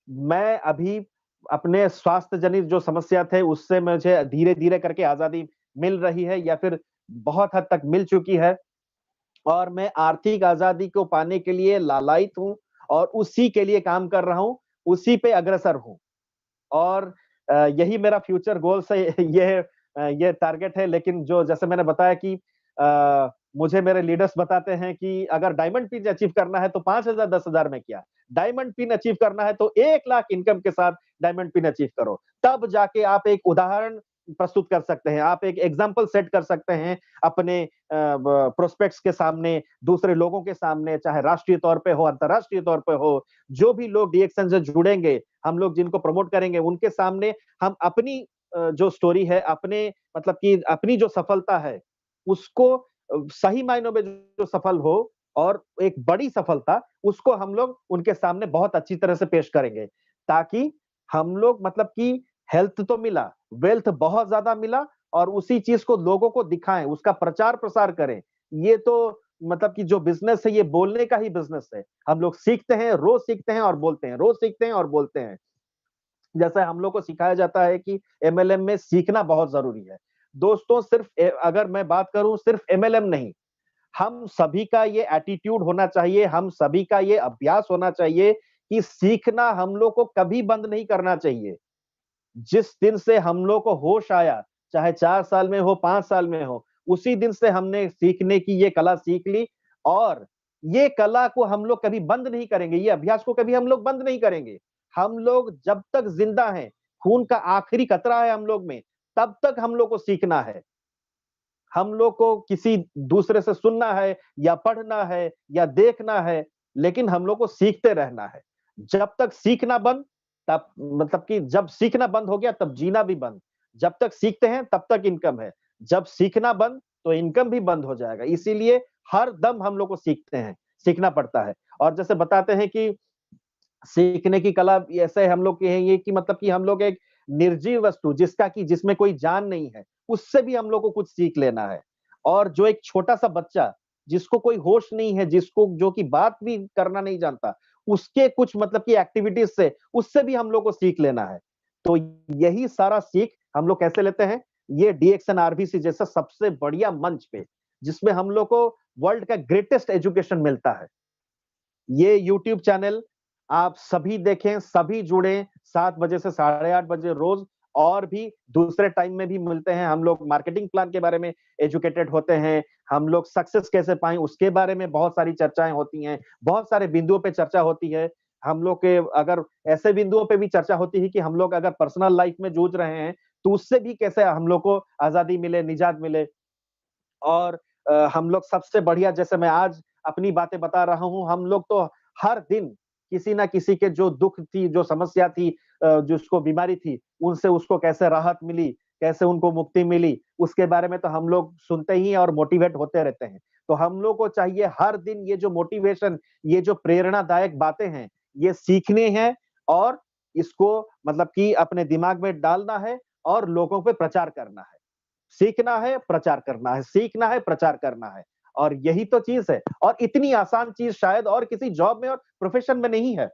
[SPEAKER 2] मैं अभी अपने स्वास्थ्य जनित जो समस्या थे, उससे मुझे धीरे-धीरे करके आज़ादी मिल रही है या फिर बहुत हद तक मिल चुकी है। और मैं आर्थिक आज़ादी को पाने के लिए लालायित हूँ और उसी के लिए काम कर रहा हूँ, उसी पे अग्रसर हूँ। और यही मेरा फ्यूचर गोल्स है, ये टारगेट है। लेकिन जो जैसे मैंने बताया कि मुझे मेरे लीडर्स बताते हैं कि अगर डायमंड पिन अचीव करना है तो 5,000 10,000 में क्या? डायमंड पिन अचीव करना है तो 1 लाख इनकम के साथ डायमंड पिन अचीव करो। तब जाके आप एक उदाहरण प्रस्तुत कर सकते हैं, आप एक एग्ज़ाम्पल सेट कर सकते हैं अपने प्रोस्पेक्ट्स के सामने, दूसरे लोगों के सामने, चाहे राष्ट्रीय तौर पे हो, अंतर्राष्ट्रीय तौर पे हो। जो भी लोग डीएक्सन से जुड़ेंगे, हम लोग जिनको प्रमोट करेंगे, उनके सामने हम अपनी जो स्टोरी है, अपने मतलब कि अपनी जो सफलता है, उसको सही मायनों में जो सफल हो और एक बड़ी सफलता, उसको हम लोग उनके सामने बहुत अच्छी तरह से पेश करेंगे। ताकि हम लोग मतलब कि हेल्थ तो मिला, वेल्थ बहुत ज़्यादा मिला और उसी चीज़ को लोगों को दिखाएँ, उसका प्रचार-प्रसार करें। ये तो मतलब कि जो बिज़नेस है, ये बोलने का ही बिज़नेस है। हम लोग सीखते हैं, रोज़ सीखते हैं और बोलते हैं, रोज़ सीखते हैं और बोलते हैं। जैसे हम लोग को सिखाया जाता है कि एमएलएम में सीखना बहुत ज़रूरी है। दोस्तों, सिर्फ अगर मैं बात करूँ, सिर्फ एमएलएम नहीं, हम सभी का ये एटीट्यूड होना चाहिए, हम सभी का ये अभ्यास होना चाहिए कि सीखना हम लोग को कभी बंद नहीं करना चाहिए। जिस दिन से हम लोग को होश आया, चाहे 4 साल में हो, 5 साल में हो, उसी दिन से हमने सीखने की ये कला सीख ली और ये कला को हम लोग कभी बंद नहीं करेंगे, ये अभ्यास को कभी हम लोग बंद नहीं करेंगे। हम लोग जब तक ज़िंदा हैं, खून का आखिरी कतरा है हम लोग में, तब तक हम लोग को सीखना है। हम लोग को किसी दूसरे से सुनना है या पढ़ना है या देखना है, लेकिन हम लोग को सीखते रहना है। जब तक सीखना बंद, तब मतलब कि जब सीखना बंद हो गया तब जीना भी बंद। जब तक सीखते हैं तब तक इनकम है, जब सीखना बंद तो इनकम भी बंद हो जाएगा। इसीलिए हर दम हम लोग को सीखते हैं, सीखना पड़ता है। और जैसे बताते हैं कि सीखने की कला ऐसे हम लोग के हैं ये कि मतलब कि हम लोग एक निर्जीव वस्तु जिसमें कोई जान नहीं है, उससे भी हम लोग को कुछ सीख लेना है। और जो एक छोटा-सा बच्चा जिसको कोई होश नहीं है, जिसको जो कि बात भी करना नहीं जानता, उसके कुछ मतलब की एक्टिविटीज़ से उससे भी हम लोग को सीख लेना है। तो यही सारा सीख हम लोग कैसे लेते हैं? ये डीएक्सन आरबीसी जैसा सबसे बढ़िया मंच पे, जिसमें हम लोग को वर्ल्ड का ग्रेटेस्ट एजुकेशन मिलता है। ये यूट्यूब चैनल आप सभी देखें, सभी जुड़ें 7 बजे से साढ़े 8 बजे रोज और भी दूसरे टाइम में भी मिलते हैं। हम लोग मार्केटिंग प्लान के बारे में एजुकेटेड होते हैं। हम लोग सक्सेस कैसे पाएँ उसके बारे में बहुत सारी चर्चाएँ होती हैं। बहुत सारे बिंदुओं पे चर्चा होती है। हम लोग के अगर ऐसे बिंदुओं पे भी चर्चा होती है कि हम लोग अगर पर्सनल लाइफ में जूझ रहे हैं, तो उससे भी कैसे हम लोग को आज़ादी मिले, निजात मिले। और हम लोग सबसे बढ़िया जैसे मैं आज अपनी बातें बता रहा हूँ, हम लोग तो हर दिन किसी न किसी के जो दुःख थी, जो समस्या थी जिसको बीमारी थी, उनसे उसको कैसे राहत मिली, कैसे उनको मुक्ति मिली, उसके बारे में तो हम लोग सुनते ही हैं और मोटिवेट होते रहते हैं। तो हम लोग को चाहिए हर दिन ये जो मोटिवेशन, ये जो प्रेरणादायक बातें हैं, ये सीखने हैं और इसको मतलब कि अपने दिमाग में डालना है और लोगों पे प्रचार करना है। सीखना है, प्रचार करना है, सीखना है, प्रचार करना है। और यही तो चीज़ है और इतनी आसान चीज़ शायद और किसी जॉब में और प्रोफ़ेशन में नहीं है।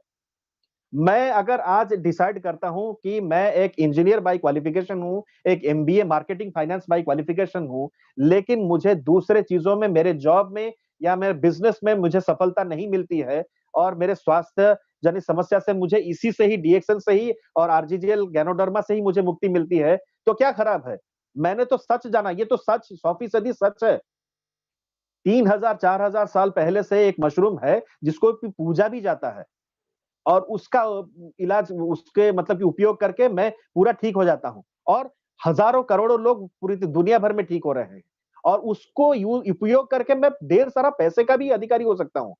[SPEAKER 2] मैं अगर आज डिसाइड करता हूँ कि मैं एक इंजीनियर बाय क्वालिफ़िकेशन हूँ, एक MBA marketing finance by qualification हूँ, लेकिन मुझे दूसरे चीज़ों में मेरे जॉब में या मेरे बिज़नेस में मुझे सफलता नहीं मिलती है और मेरे स्वास्थ्य जनित समस्या से मुझे इसी से ही डीएक्सन से ही और आरजीजीएल गैनोडर्मा से ही मुझे मुक्ति मिलती है, तो क्या खराब है? मैंने तो सच जाना, ये तो सच 100% सच है। 3000 4000 साल पहले से एक मशरूम है जिसको पूजा भी जाता है और उसका इलाज उसके मतलब कि उपयोग करके मैं पूरा ठीक हो जाता हूँ और हज़ारों करोड़ों लोग पूरी दुनिया भर में ठीक हो रहे हैं और उसको उपयोग करके मैं ढेर सारा पैसे का भी अधिकारी हो सकता हूँ।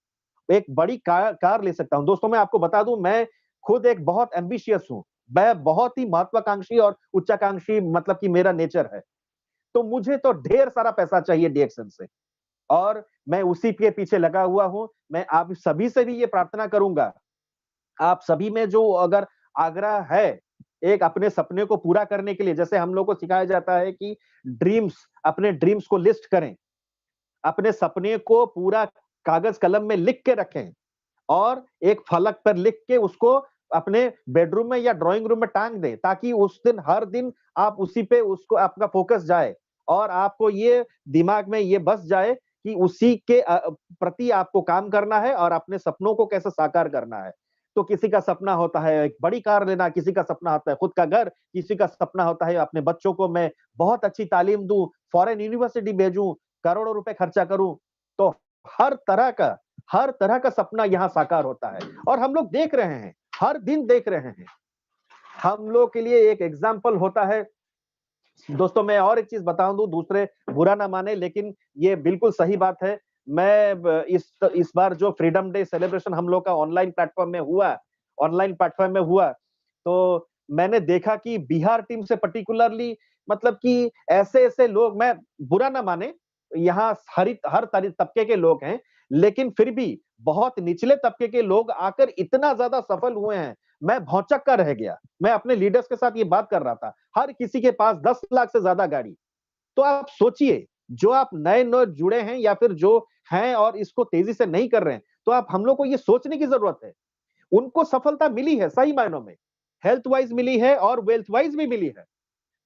[SPEAKER 2] एक बड़ी कार ले सकता हूँ। दोस्तों मैं आपको बता दूँ मैं खुद एक बहुत एम्बिशियस हूँ। मैं बहुत ही महत्वाकांक्षी और उच्चाकांक्षी मतलब कि मेरा नेचर है। तो मुझे तो ढेर सारा पैसा चाहिए डीएक्सन से और मैं उसी के पीछे लगा हुआ हूँ। मैं आप सभी से भी ये प्रार्थना करूँगा, आप सभी में जो अगर आग्रह है, एक अपने सपने को पूरा करने के लिए जैसे हम लोग को सिखाया जाता है कि अपने ड्रीम्स को लिस्ट करें, अपने सपने को पूरा कागज़ कलम में लिख के रखें और एक फलक पर लिख के उसको अपने बेडरूम में या ड्राइंग रूम में टाँग दें, ताकि उस दिन हर दिन आप उसी पे उसको आपका फ़ोकस जाए और आपको ये दिमाग में ये बस जाए कि उसी के प्रति आपको काम करना है और अपने सपनों को कैसे साकार करना है। तो किसी का सपना होता है एक बड़ी कार लेना, किसी का सपना होता है खुद का घर, किसी का सपना होता है अपने बच्चों को मैं बहुत अच्छी तालीम दूँ, फॉरेन यूनिवर्सिटी भेजूँ, करोड़ों रुपए खर्चा करूँ। तो हर तरह का हर तरह का सपना यहाँ साकार होता है और हम लोग देख रहे हैं, हर दिन देख रहे हैं। हम लोग के लिए एक एग्ज़ाम्पल होता है दोस्तों मैं और एक चीज़ बता दूँ दूसरे बुरा ना माने लेकिन ये बिल्कुल सही बात है। मैं ब इस बार जो फ्रीडम डे सेलिब्रेशन हम लोग का ऑनलाइन प्लेटफ़ॉर्म में हुआ, तो मैंने देखा कि बिहार टीम से पार्टिकुलरली मतलब कि ऐसे-ऐसे लोग मैं बुरा ना माने, यहाँ हर तबके के लोग हैं, लेकिन फिर भी बहुत निचले तबके के लोग आकर इतना ज़्यादा सफल हुए हैं, मैं भौंचक्का रह गया। मैं अपने लीडर्स के साथ ये बात कर रहा था। हर किसी के पास 10 लाख से ज्यादा गाड़ी। तो आप सोचिए, जो आप नए-नए जुड़े हैं या फिर जो हैं और इसको तेजी से नहीं कर रहे हैं, तो आप हम लोग को ये सोचने की ज़रूरत है। उनको सफलता मिली है सही मायनों में, हेल्थ वाइज़ मिली है और वेल्थ वाइज़ भी मिली है।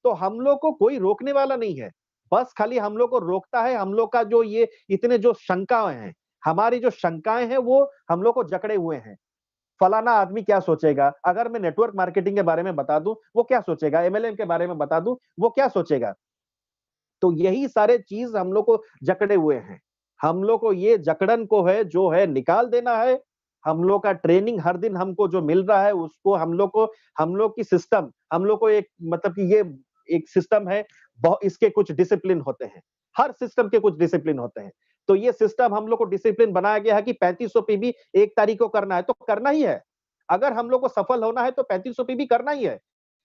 [SPEAKER 2] तो हम लोग को कोई रोकने वाला नहीं है। बस खाली हम लोग को रोकता है हम लोग का जो ये इतने जो शंकाएँ हैं, हमारी जो शंकाएँ हैं वो हम लोग को जकड़े हुए हैं। फलाना आदमी क्या सोचेगा? अगर मैं नेटवर्क मार्केटिंग के बारे में बता दूँ, वो क्या सोचेगा? एमएलएम के बारे में बता दूँ, वो क्या सोचेगा? तो यही सारे चीज़ हम लोग को जकड़े हुए हैं। हम लोग को ये जकड़न को है जो है निकाल देना है। हम लोग का ट्रेनिंग हर दिन हमको जो मिल रहा है उसको हम लोग की सिस्टम हम लोग को एक मतलब कि ये एक सिस्टम है इसके कुछ डिसिप्लिन होते हैं। हर सिस्टम के कुछ डिसिप्लिन होते हैं। तो ये सिस्टम हम लोग को डिसिप्लिन बनाया गया है कि 3500 पीबी 1 तारीख को करना है, तो करना ही है। अगर हम लोग को सफल होना है तो 3500 पीवी करना ही है।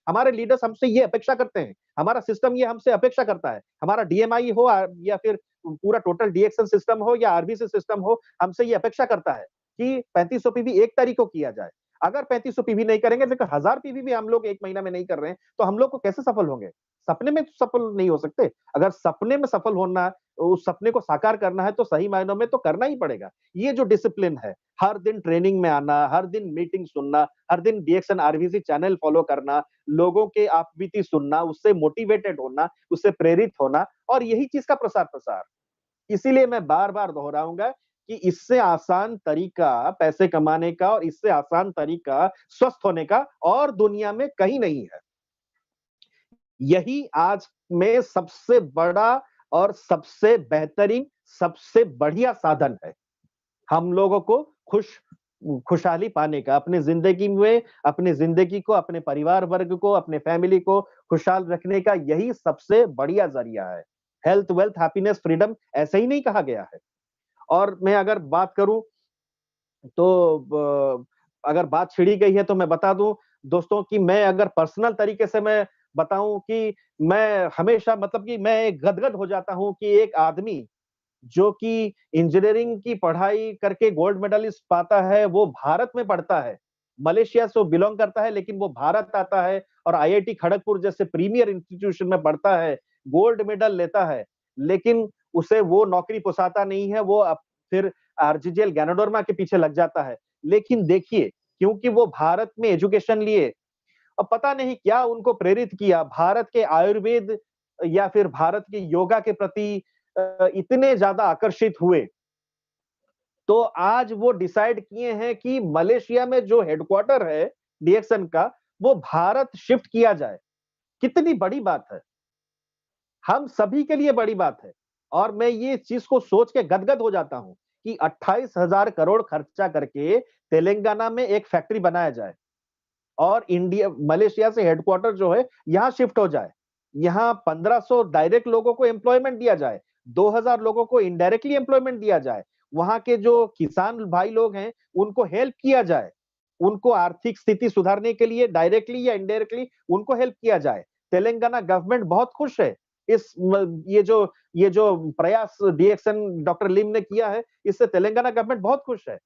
[SPEAKER 2] हमारे लीडर्स हमसे ये अपेक्षा करते हैं, हमारा सिस्टम ये हमसे अपेक्षा करता है, हमारा डीएमआई हो या फिर पूरा टोटल डीएक्सन सिस्टम हो या आरबीसी सिस्टम हो, हमसे ये अपेक्षा करता है कि 3500 पीवी 1 तारीख को किया जाए। अगर 3500 पीवी नहीं करेंगे, देखो 1000 पीवी भी हम लोग 1 महीना में नहीं कर रहे हैं, तो हम लोग को कैसे सफल होंगे? सपने में तो सफल नहीं हो सकते। अगर सपने में सफल होना, उस सपने को साकार करना है तो सही मायनों में तो करना ही पड़ेगा। ये जो डिसिप्लिन है, हर दिन ट्रेनिंग में आना, हर दिन मीटिंग सुनना, हर दिन डीएक्सन आरबीसी चैनल फॉलो करना, लोगों के आप बीती सुनना, उससे मोटिवेटेड होना, उससे प्रेरित होना और यही चीज का प्रसार-प्रसार। इसीलिए मैं बार-बार दोहराऊँगा कि इससे आसान तरीका पैसे कमाने का और इससे आसान तरीका स्वस्थ होने का और दुनिया में कहीं नहीं है। यही आज में सबसे बड़ा और सबसे बेहतरीन, सबसे बढ़िया साधन है। हम लोगों को खुशहाली पाने का, अपनी ज़िंदगी को, अपने परिवार वर्ग को, अपने फैमिली को खुशहाल रखने का यही सबसे बढ़िया ज़रिया है। हेल्थ, वेल्थ, हैप्पीनेस, फ्रीडम ऐसे ही नहीं कहा गया है। और मैं अगर बात करूँ तो अगर बात छिड़ी गई है तो मैं बता दूँ दोस्तों कि मैं अगर पर्सनल तरीके से मैं बताऊँ कि मैं हमेशा मतलब कि मैं गदगद हो जाता हूँ कि एक आदमी जो कि इंजीनियरिंग की पढ़ाई करके गोल्ड मेडलिस्ट पाता है, वो भारत में पढ़ता है। मलेशिया से वो बिलॉन्ग करता है, लेकिन वो भारत आता है और आईआईटी खड़गपुर जैसे प्रीमियर इंस्टीट्यूशन में पढ़ता है, गोल्ड मेडल लेता है, लेकिन उसे वो नौकरी पोसाता नहीं है, वो फिर आरजीजीएल गैनोडर्मा के पीछे लग जाता है। लेकिन देखिए, क्योंकि वो भारत में एजुकेशन लिए, अब पता नहीं क्या उनको प्रेरित किया, भारत के आयुर्वेद या फिर भारत के योगा के प्रति इतने ज़्यादा आकर्षित हुए, तो आज वो डिसाइड किए हैं कि मलेशिया में जो हेडक्वार्टर है डीएक्सन का, वो भारत शिफ्ट किया जाए। कितनी बड़ी बात है। हम सभी के लिए बड़ी बात है और मैं ये चीज़ को सोच के गदगद हो जाता हूँ कि 28,000 करोड़ खर्चा करके तेलंगाना में एक फैक्ट्री बनाया जाए और इंडिया मलेशिया से हेडक्वार्टर जो है, यहाँ शिफ्ट हो जाए। यहाँ 1500 डायरेक्ट लोगों को एम्प्लॉयमेंट दिया जाए, 2000 लोगों को इनडायरेक्टली एम्प्लॉयमेंट दिया जाए। वहाँ के जो किसान भाई लोग हैं, उनको हेल्प किया जाए। उनको आर्थिक स्थिति सुधारने के लिए डायरेक्टली या इनडायरेक्टली उनको हेल्प किया जाए। तेलंगाना गवर्नमेंट बहुत खुश है। इस म ये जो प्रयास डीएक्सन डॉक्टर लिम ने किया है, इससे तेलंगाना गवर्नमेंट बहुत खुश है।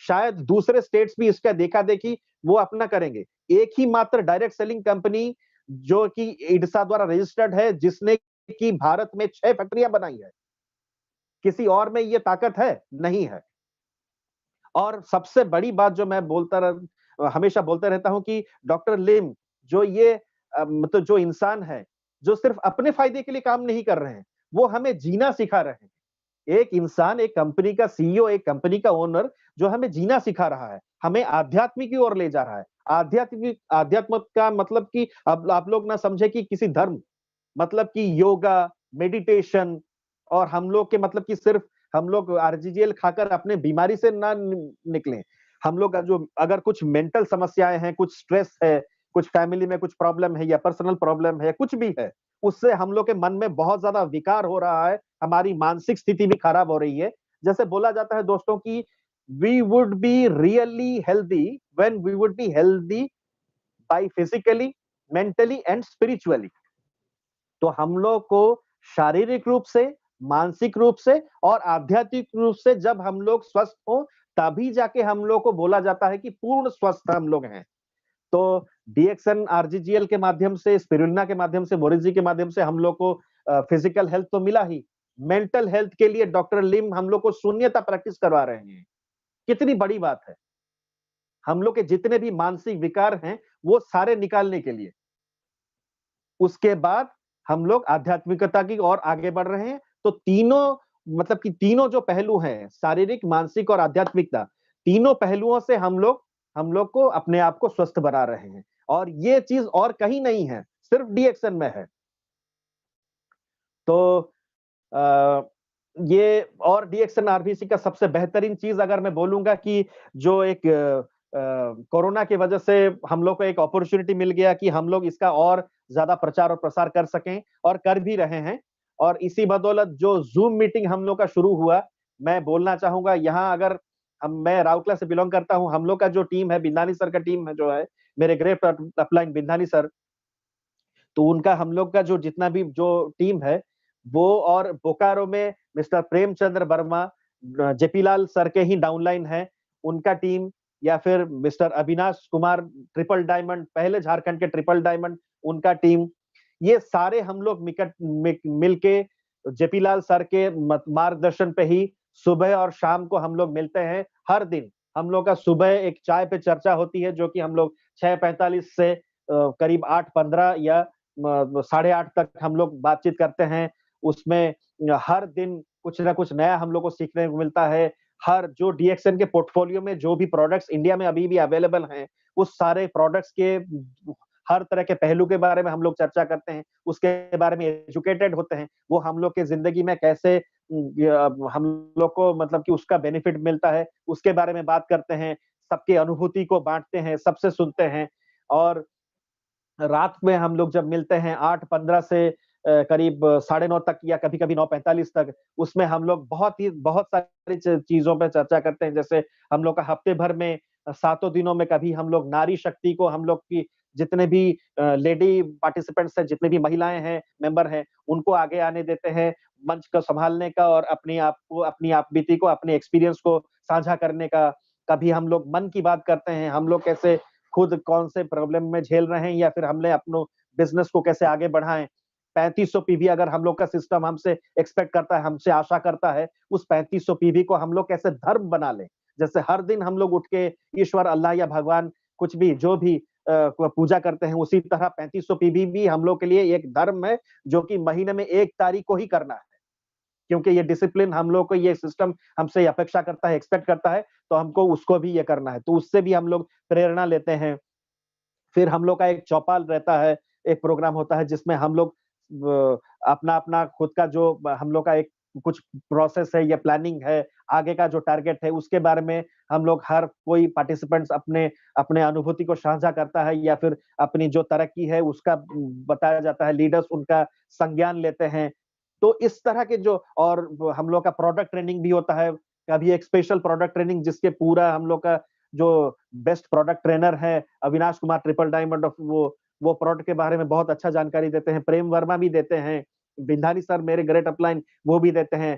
[SPEAKER 2] शायद दूसरे स्टेट्स भी इसका देखा-देखी वो अपना करेंगे। एक ही मात्र डायरेक्ट सेलिंग कंपनी जो कि इडसा द्वारा रजिस्टर्ड है, जिसने कि भारत में 6 फैक्ट्रियाँ बनाई है। किसी और में ये ताकत है? नहीं है। और सबसे बड़ी बात जो मैं हमेशा बोलता रहता हूँ कि डॉक्टर लिम जो ये मतलब जो इंसान है, जो सिर्फ अपने फ़ायदे के लिए काम नहीं कर रहे हैं, वो हमें जीना सिखा रहे हैं। एक इंसान, एक कंपनी का सीईओ, एक कंपनी का ओनर जो हमें जीना सिखा रहा है, हमें आध्यात्म की ओर ले जा रहा है। आध्यात्म का मतलब कि अब आप लोग ना समझे कि किसी धर्म, मतलब कि योगा, मेडिटेशन और हम लोग के मतलब कि सिर्फ हम लोग आरजीजीएल खाकर अपने बीमारी से ना निकलें। हम लोग का जो अगर कुछ मेंटल समस्याएँ हैं, कुछ स्ट्रेस है, कुछ फैमिली में कुछ प्रॉब्लम है या पर्सनल प्रॉब्लम है, कुछ भी है, उससे हम लोग के मन में बहुत ज़्यादा विकार हो रहा है, हमारी मानसिक स्थिति भी खराब हो रही है। जैसे बोला जाता है दोस्तों कि we would be really healthy when we would be healthy by physically, mentally and spiritually. तो हम लोग को शारीरिक रूप से, मानसिक रूप से और आध्यात्मिक रूप से जब हम लोग स्वस्थ हों, तभी जाके हम लोग को बोला जाता है कि पूर्ण स्वस्थ हम लोग हैं। तो डीएक्सन आरजीजीएल के माध्यम से, स्पिरुलिना के माध्यम से, मोरिजी के माध्यम से हम लोग को फिजिकल हेल्थ तो मिला ही, मेंटल हेल्थ के लिए डॉक्टर लिम हम लोग को शून्यता प्रैक्टिस करवा रहे हैं। कितनी बड़ी बात है। हम लोग के जितने भी मानसिक विकार हैं, वो सारे निकालने के लिए। उसके बाद हम लोग आध्यात्मिकता की ओर आगे बढ़ रहे हैं। तो तीनों मतलब कि तीनों जो पहलू हैं, शारीरिक, मानसिक और आध्यात्मिकता, तीनों पहलुओं से हम लोग को अपने आप को स्वस्थ बना रहे हैं और ये चीज़ और कहीं नहीं है, सिर्फ डीएक्सन में है। तो अ, ये और डीएक्सन आरबीसी का सबसे बेहतरीन चीज़ अगर मैं बोलूँगा कि जो एक कोरोना की वजह से हम लोग को एक अपॉर्च्युनिटी मिल गया कि हम लोग इसका और ज़्यादा प्रचार और प्रसार कर सकें और कर भी रहे हैं। और इसी बदौलत जो ज़ूम मीटिंग हम लोग का शुरू हुआ, मैं बोलना चाहूँगा यहाँ अगर मैं राउरकेला से बिलोंग करता हूँ। हम लोग का जो टीम है, बिंदानी सर का टीम है जो है, मेरे ग्रेट अपलाइन बिंदानी सर, तो उनका हम लोग का जो जितना भी जो टीम है, वो और बोकारो में मिस्टर प्रेमचंद्र वर्मा, जेपीलाल सर के ही डाउनलाइन है, उनका टीम, या फिर mister Avinash Kumar triple diamond, पहले झारखंड के ट्रिपल डायमंड, उनका टीम, ये सारे हम लोग मिलके जेपीलाल सर के मार्गदर्शन पे ही सुबह और शाम को हम लोग मिलते हैं। हर दिन हम लोग का सुबह एक चाय पे चर्चा होती है, जो कि हम लोग 6:45 से करीब 8:15 या 8:30 तक हम लोग बातचीत करते हैं। उसमें हर दिन कुछ ना कुछ नया हम लोग को सीखने को मिलता है। हर जो डीएक्सएन के पोर्टफोलियो में जो भी प्रोडक्ट्स इंडिया में अभी भी अवेलेबल हैं, उस सारे प्रोडक्ट्स के हर तरह के पहलू के बारे में हम लोग चर्चा करते हैं, उसके बारे में एजुकेटेड होते हैं। वो हम लोग के ज़िंदगी में कैसे हम लोग को मतलब कि उसका बेनिफिट मिलता है, उसके बारे में बात करते हैं, सबकी अनुभूति को बाँटते हैं, सबसे सुनते हैं। और रात में हम लोग जब मिलते हैं 8:15 से करीब 9:30 तक या कभी-कभी 9:45 तक, उसमें हम लोग बहुत सारी चीज़ों पे चर्चा करते हैं। जैसे हम लोग का हफ्ते भर में सातों दिनों में कभी हम लोग नारी शक्ति को, हम लोग की जितने भी लेडी पार्टिसिपेंट्स हैं, जितनी भी महिलाएँ हैं, मेंबर हैं, उनको आगे आने देते हैं, मंच को सँभालने का और अपने आप को, अपनी आप बीती को, अपने एक्सपीरियंस को साझा करने का। कभी हम लोग मन की बात करते हैं, हम लोग कैसे खुद कौन से प्रॉब्लम में झेल रहे हैं या फिर हमने अपनो बिज़नेस को कैसे आगे बढ़ाएँ। 3500 पीवी अगर हम लोग का सिस्टम हमसे एक्सपेक्ट करता है, हमसे आशा करता है, उस 3500 पीवी को हम लोग कैसे धर्म बना लें। जैसे हर दिन हम लोग उठ के ईश्वर, अल्लाह या भगवान कुछ भी जो भी को पूजा करते हैं, उसी तरह 3500 पीवी भी हम लोग के लिए एक धर्म है, जो कि महीने में 1 तारीख को ही करना है। क्योंकि ये डिसिप्लिन हम लोग को, ये सिस्टम हमसे अपेक्षा करता है, एक्सपेक्ट करता है, तो हमको उसको भी ये करना है। तो उससे भी हम लोग प्रेरणा लेते हैं। फिर हम लोग का एक चौपाल रहता है, एक प्रोग्राम होता है जिसमें हम लोग अपना-अपना खुद का जो हम लोग का एक कुछ प्रोसेस है या प्लानिंग है, आगे का जो टारगेट है, उसके बारे में हम लोग हर कोई पार्टिसिपेंट्स अपने अपने अनुभूति को साझा करता है या फिर अपनी जो तरक्की है उसका बताया जाता है, लीडर्स उनका संज्ञान लेते हैं। तो इस तरह के जो, और हम लोग का प्रोडक्ट ट्रेनिंग भी होता है, कभी एक स्पेशल प्रोडक्ट ट्रेनिंग जिसके पूरा हम लोग का जो बेस्ट प्रोडक्ट ट्रेनर है Avinash Kumar triple diamond of, वो प्रोडक्ट के बारे में बहुत अच्छा जानकारी देते हैं। प्रेम वर्मा भी देते हैं, बिंधानी सर मेरे ग्रेट अपलाइन वो भी देते हैं।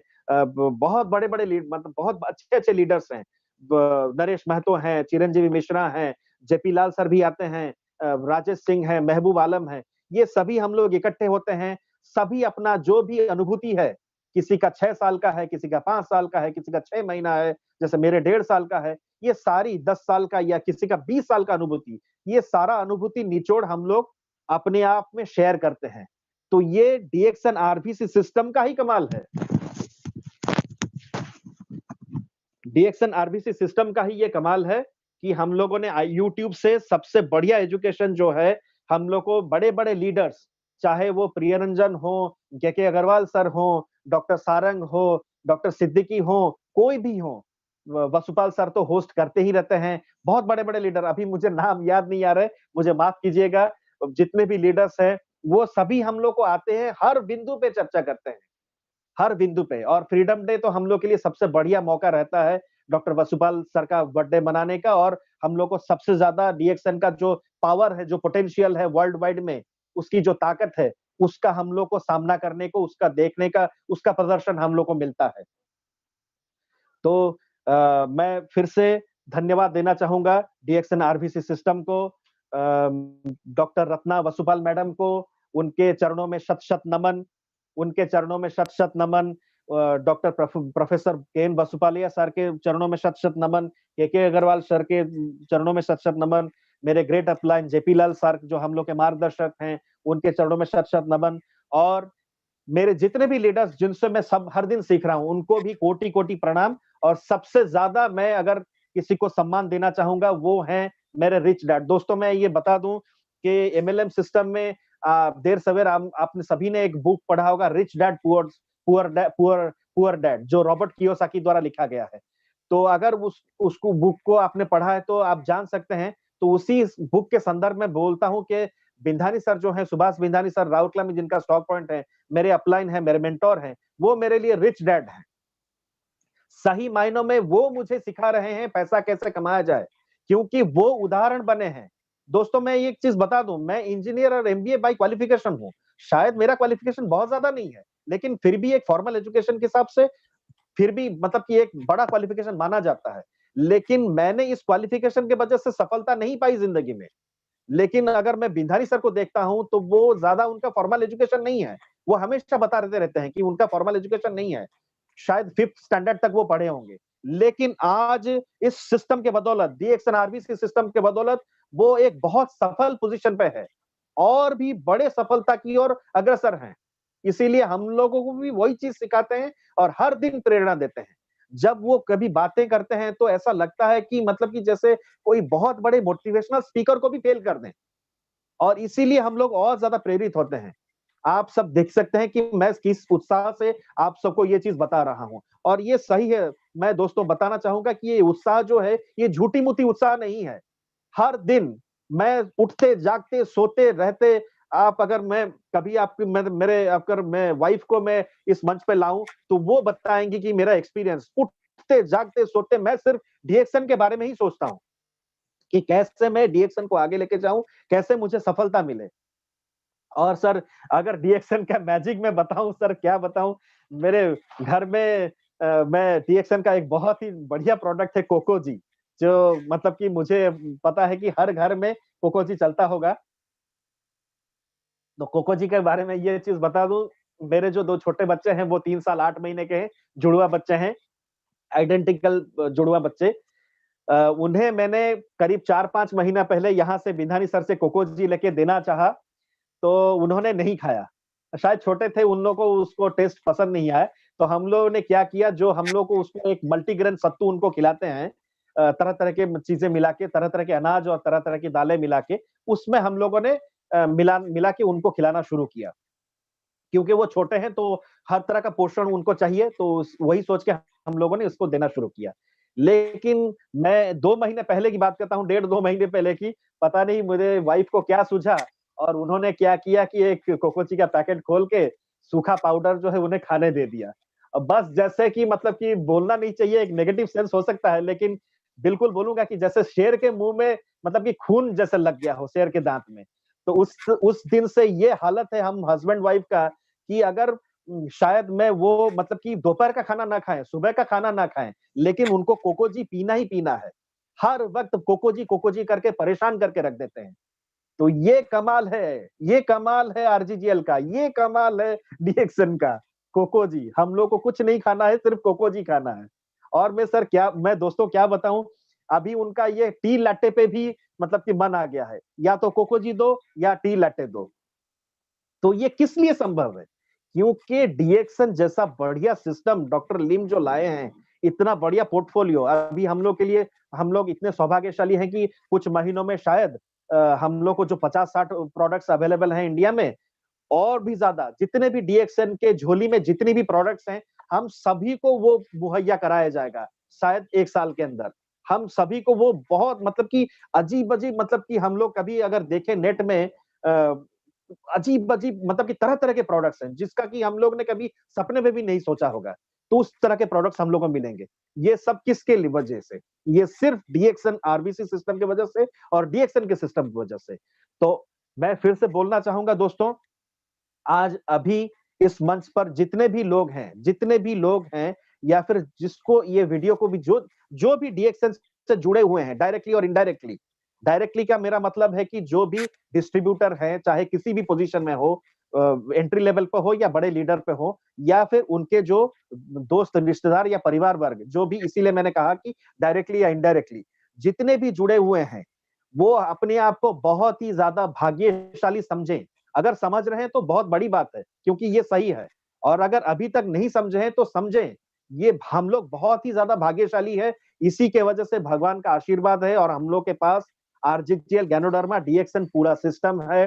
[SPEAKER 2] बहुत बड़े-बड़े लीड, मतलब बहुत अच्छे-अच्छे लीडर्स हैं। नरेश महतो हैं, चिरंजीवी मिश्रा हैं, जेपी लाल सर भी आते हैं, राजेश सिंह हैं, महबूब आलम हैं। ये सभी हम लोग इकट्ठे होते हैं, सभी अपना जो भी अनुभूति है, किसी का 6 साल का है, किसी का 5 साल का है, किसी का 6 महीना है, जैसे मेरे 1.5 साल का है, ये सारी 10 साल का या किसी का 20 साल का अनुभूति, ये सारा अनुभूति निचोड़ हम लोग अपने आप में शेयर करते हैं। तो ये डीएक्सएन आरबीसी सिस्टम का ही कमाल है। डीएक्सएन आरबीसी सिस्टम का ही ये कमाल है कि हम लोगों ने यूट्यूब से सबसे बढ़िया एजुकेशन जो है, हम लोग को बड़े-बड़े लीडर्स, चाहे वो प्रियरंजन हो, के अग्रवाल सर हो, डॉक्टर सारंग हो, डॉक्टर सिद्दीकी हो, कोई भी हो, वसुपाल सर तो होस्ट करते ही रहते हैं। बहुत बड़े-बड़े लीडर, अभी मुझे नाम याद नहीं आ रहे, मुझे माफ कीजिएगा। जितने भी लीडर्स हैं, वो सभी हम लोग को आते हैं, हर बिंदु पे चर्चा करते हैं। हर बिंदु पे। और फ्रीडम डे तो हम लोग के लिए सबसे बढ़िया मौका रहता है डॉक्टर वसुपाल सर का बर्थडे मनाने का, और हम लोग को सबसे ज्यादा डीएक्सएन का जो पावर है, जो पोटेंशियल है वर्ल्ड वाइड में, उसकी जो ताकत है, उसका हम लोग को सामना करने को, उसका देखने का, उसका प्रदर्शन हम लोग को मिलता है। तो मैं फिर से धन्यवाद देना चाहूंगा डीएक्सएन आरबीसी सिस्टम को, डॉक्टर रत्ना वसुपाल मैडम को, उनके चरणों में शत-शत नमन, उनके चरणों में शत-शत नमन, डॉक्टर प्रोफेसर केएन वसुपालिया सर के चरणों में शत-शत नमन, के अग्रवाल सर के चरणों में शत-शत नमन, मेरे ग्रेट अपलाइन जेपी लाल सर जो हम लोग के मार्गदर्शक हैं, उनके चरणों में शत-शत नमन, और मेरे जितने भी लीडर्स जिनसे मैं सब हर दिन सीख रहा हूं, उनको भी कोटि-कोटि प्रणाम। और सबसे ज्यादा मैं अगर किसी को सम्मान देना चाहूंगा, वो हैं मेरे रिच डैड। दोस्तों, मैं ये बता दूं कि एमएलएम सिस्टम में देर सवेर आपने सभी ने एक बुक पढ़ा होगा, रिच डैड पुअर डैड, जो रॉबर्ट कियोसाकी द्वारा लिखा गया है। तो अगर उसको बुक को आपने पढ़ा है तो आप जान सकते हैं। तो उसी बुक के संदर्भ में बोलता हूं कि बिंधानी सर जो है, सुभाष बिंधानी सर, राउरकेला में जिनका स्टॉक पॉइंट है, मेरे अपलाइन है, मेरे मेंटोर हैं, वो मेरे लिए रिच डैड है। सही मायनों में वो मुझे सिखा रहे हैं पैसा कैसे कमाया जाए, क्योंकि वो उदाहरण बने हैं। दोस्तों मैं एक चीज बता दूं, मैं इंजीनियर और एमबीए बाय क्वालिफिकेशन हूं। शायद मेरा क्वालिफिकेशन बहुत ज्यादा नहीं है, लेकिन फिर भी एक फॉर्मल एजुकेशन के हिसाब से फिर भी मतलब कि एक बड़ा क्वालिफिकेशन माना जाता है। लेकिन मैंने इस क्वालिफिकेशन के वजह से सफलता नहीं पाई जिंदगी में। लेकिन अगर मैं बिंधारी सर को देखता हूं तो वो ज्यादा उनका फॉर्मल एजुकेशन नहीं है। वो हमेशा बताते रहते हैं कि उनका फॉर्मल एजुकेशन नहीं है। शायद 5th स्टैंडर्ड तक वो पढ़े होंगे। लेकिन आज इस सिस्टम के बदौलत, डीएक्सन आरबीसी सिस्टम के बदौलत वो एक बहुत सफल पोजीशन पे है और भी बड़े सफलता की ओर अग्रसर हैं। इसीलिए हम लोगों को भी वही चीज सिखाते हैं और हर दिन प्रेरणा देते हैं। जब वो कभी बातें करते हैं तो ऐसा लगता है कि मतलब कि जैसे कोई बहुत बड़े मोटिवेशनल स्पीकर को भी फेल कर दें, और इसीलिए हम लोग और ज्यादा प्रेरित होते हैं। आप सब देख सकते हैं कि मैं किस उत्साह से आप सबको ये चीज बता रहा हूं, और ये सही है। मैं दोस्तों बताना चाहूंगा कि ये उत्साह जो है ये झूठी मूठी उत्साह नहीं है। हर दिन मैं उठते जागते सोते रहते, आप अगर मैं कभी आपकी मेरे अगर मैं वाइफ को मैं इस मंच पे लाऊं तो वो बताएंगी कि मेरा एक्सपीरियंस उठते जागते सोते मैं सिर्फ डीएक्सन के बारे में ही सोचता हूं कि कैसे मैं डीएक्सन को आगे लेके जाऊं, कैसे मुझे सफलता मिले। और सर अगर डीएक्सन का मैजिक मैं बताऊं सर, क्या बताऊं, मेरे घर में मैं डीएक्सन का एक बहुत ही बढ़िया प्रोडक्ट है कोकोजी, जो मतलब कि मुझे पता है कि हर घर में कोकोजी चलता होगा। तो कोकोजी के बारे में ये चीज बता दूं, मेरे जो 2 छोटे बच्चे हैं वो 3 साल 8 महीने के हैं, जुड़वा बच्चे हैं, आइडेंटिकल जुड़वा बच्चे। उन्हें मैंने करीब 4-5 महीना पहले यहाँ से बिंधानी सर से कोकोजी लेके देना चाहा, तो उन्होंने नहीं खाया। शायद छोटे थे, उन लोगों को उसको टेस्ट पसंद नहीं आया। तो हम लोगों ने क्या किया, जो हम लोग को उसमें एक मल्टीग्रेन सत्तू उनको खिलाते हैं, तरह-तरह के चीजें मिला के, तरह-तरह के अनाज और तरह-तरह की दालें मिला के, उसमें हम लोगों ने मिला मिला के उनको खिलाना शुरू किया। क्योंकि वो छोटे हैं तो हर तरह का पोषण उनको चाहिए, तो वही सोच के हम लोगों ने उसको देना शुरू किया। लेकिन मैं 2 महीने पहले की बात करता हूँ, 1.5-2 महीने पहले की, पता नहीं मुझे वाइफ को क्या सूझा और उन्होंने क्या किया कि एक कोकोची का पैकेट खोल के सूखा पाउडर जो है उन्हें खाने दे दिया। अब बस जैसे कि मतलब कि बोलना नहीं चाहिए, एक नेगेटिव सेंस हो सकता है, लेकिन बिल्कुल बोलूँगा कि जैसे शेर के मुँह में मतलब कि खून जैसे लग गया हो शेर के दाँत में। तो उस दिन से ये हालत है हम हस्बैंड वाइफ का कि अगर शायद मैं वो मतलब कि दोपहर का खाना ना खाएँ, सुबह का खाना ना खाएँ, लेकिन उनको कोकोजी पीना ही पीना है। हर वक़्त कोकोजी, कोकोजी करके परेशान करके रख देते हैं। तो ये कमाल है आरजीजीएल का, ये कमाल है डीएक्सन का, कोकोजी। हम लोग को कुछ नहीं खाना है, सिर्फ कोकोजी खाना है। और मैं दोस्तों क्या बताऊँ, अभी उनका ये टी लैट्टे पे भी मतलब कि मन आ गया है। या तो कोकोजी दो या टी लैट्टे दो। तो ये किस लिए संभव है? क्योंकि डीएक्सन जैसा बढ़िया सिस्टम डॉक्टर लिम जो लाए हैं, इतना बढ़िया पोर्टफोलियो, अभी हम लोग के लिए हम लोग इतने सौभाग्यशाली हैं कि कुछ महीनों में शायद हम लोग को जो 50-60 प्रोडक्ट्स अवेलेबल हैं इंडिया में, और भी ज्यादा जितने भी डीएक्सन के झोली में जितनी भी प्रोडक्ट्स हैं, हम सभी को वो मुहैया कराया जाएगा, शायद 1 साल के अंदर। हम सभी को वो बहुत मतलब कि अजीब-अजीब मतलब कि हम लोग कभी अगर देखें नेट में अजीब-अजीब मतलब कि तरह-तरह के प्रोडक्ट्स हैं, जिसका कि हम लोग ने कभी सपने में भी नहीं सोचा होगा। तो उस तरह के प्रोडक्ट्स हम लोग को मिलेंगे। ये सब किसके वजह से? ये सिर्फ डीएक्सन आरबीसी सिस्टम की वजह से और डीएक्सन के सिस्टम की वजह से। तो मैं फिर से बोलना चाहूँगा दोस्तों, आज अभी इस मंच पर जितने भी लोग हैं या फिर जिसको ये वीडियो को भी जो जो भी डीएक्सन से जुड़े हुए हैं डायरेक्टली और इनडायरेक्टली, डायरेक्टली का मेरा मतलब है कि जो भी डिस्ट्रीब्यूटर है, चाहे किसी भी पोजीशन में हो, एंट्री लेवल पे हो या बड़े लीडर पे हो, या फिर उनके जो दोस्त रिश्तेदार या परिवार वर्ग, जो भी, इसीलिए मैंने कहा कि डायरेक्टली या इनडायरेक्टली जितने भी जुड़े हुए हैं, वो अपने आप को बहुत ही ज्यादा भाग्यशाली समझें। अगर समझ रहे हैं तो बहुत बड़ी बात है, क्योंकि ये सही है। और अगर अभी तक नहीं समझे हैं तो समझें, ये हम लोग बहुत ही ज्यादा भाग्यशाली है। इसी के वजह से भगवान का आशीर्वाद है और हम लोग के पास आरजीजीएल, गैनोडर्मा, डीएक्सन पूरा सिस्टम है।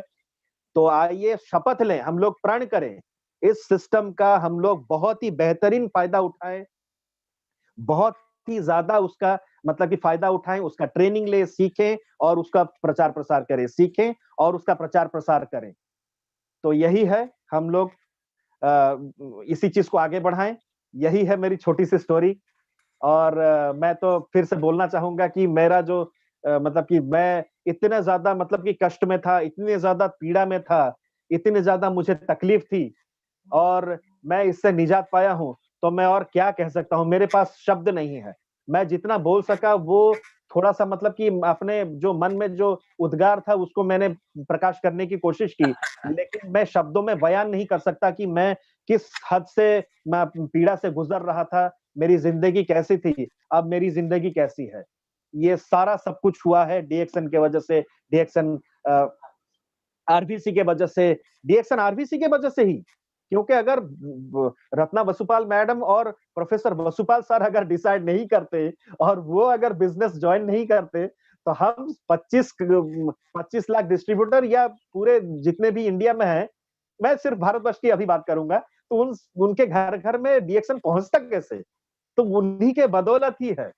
[SPEAKER 2] तो आइए शपथ लें, हम लोग प्रण करें, इस सिस्टम का हम लोग बहुत ही बेहतरीन फायदा उठाएं, बहुत ही ज्यादा उसका मतलब कि फायदा उठाएं, उसका ट्रेनिंग ले, सीखें और उसका प्रचार प्रसार करें, सीखें और उसका प्रचार प्रसार करें। तो यही है, हम लोग इसी चीज को आगे बढ़ाएं। यही है मेरी छोटी सी स्टोरी। और मैं तो फिर से बोलना चाहूंगा कि मेरा जो मतलब कि मैं इतने ज्यादा मतलब कि कष्ट में था, इतनी ज्यादा पीड़ा में था, इतनी ज्यादा मुझे तकलीफ थी, और मैं इससे निजात पाया हूं, तो मैं और क्या कह सकता हूं, मेरे पास शब्द नहीं है। मैं जितना बोल सका वो थोड़ा सा मतलब कि अपने जो मन में जो उद्गार था उसको मैंने प्रकाश करने की कोशिश की, लेकिन मैं शब्दों में बयान नहीं कर सकता कि मैं किस हद से मैं पीड़ा से गुजर रहा था, मेरी जिंदगी कैसी थी, अब मेरी जिंदगी कैसी है। ये सारा सब कुछ हुआ है डीएक्सन के वजह से, डीएक्सन आरबीसी के वजह से, डीएक्सन आरबीसी के वजह से ही। क्योंकि अगर रत्ना वसुपाल मैडम और प्रोफेसर वसुपाल सर अगर डिसाइड नहीं करते और वो अगर बिजनेस ज्वाइन नहीं करते, तो हम 25 लाख डिस्ट्रीब्यूटर या पूरे जितने भी इंडिया में हैं, मैं सिर्फ भारतवर्ष की अभी बात करूंगा, तो उनके घर घर में डीएक्सन पहुंचता कैसे? तो उन्हीं के बदौलत ही है।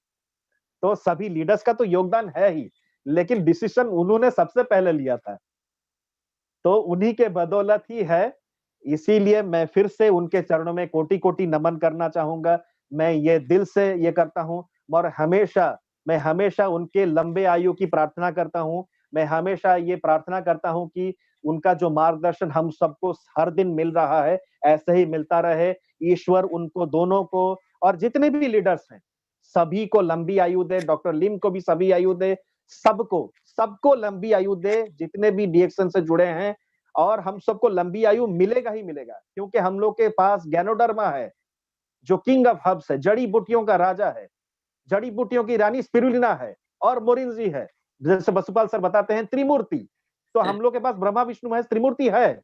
[SPEAKER 2] तो सभी लीडर्स का तो योगदान है ही, लेकिन डिसीजन उन्होंने सबसे पहले लिया था, तो उन्हीं के बदौलत ही है। इसीलिए मैं फिर से उनके चरणों में कोटि-कोटि नमन करना चाहूँगा। मैं ये दिल से ये करता हूँ, और मैं हमेशा उनके लंबे आयु की प्रार्थना करता हूँ। मैं हमेशा ये प्रार्थना करता हूँ कि उनका जो मार्गदर्शन हम सबको हर दिन मिल रहा है, ऐसे ही मिलता रहे। ईश्वर उनको दोनों को और जितने भी लीडर्स हैं, सभी को लंबी आयु दे, डॉक्टर लिम को भी सभी आयु दे, सबको लंबी आयु दे, जितने भी डीएक्सन से जुड़े हैं, और हम सबको लंबी आयु मिलेगा ही मिलेगा, क्योंकि हम लोग के पास गैनोडर्मा है, जो किंग ऑफ हर्ब्स है, जड़ी बूटियों का राजा है, जड़ी बूटियों की रानी स्पिरुलिना है, और मोरिंजी है। जैसे वसुपाल सर बताते हैं त्रिमूर्ति, तो हम लोग के पास ब्रह्मा विष्णु महेश त्रिमूर्ति है।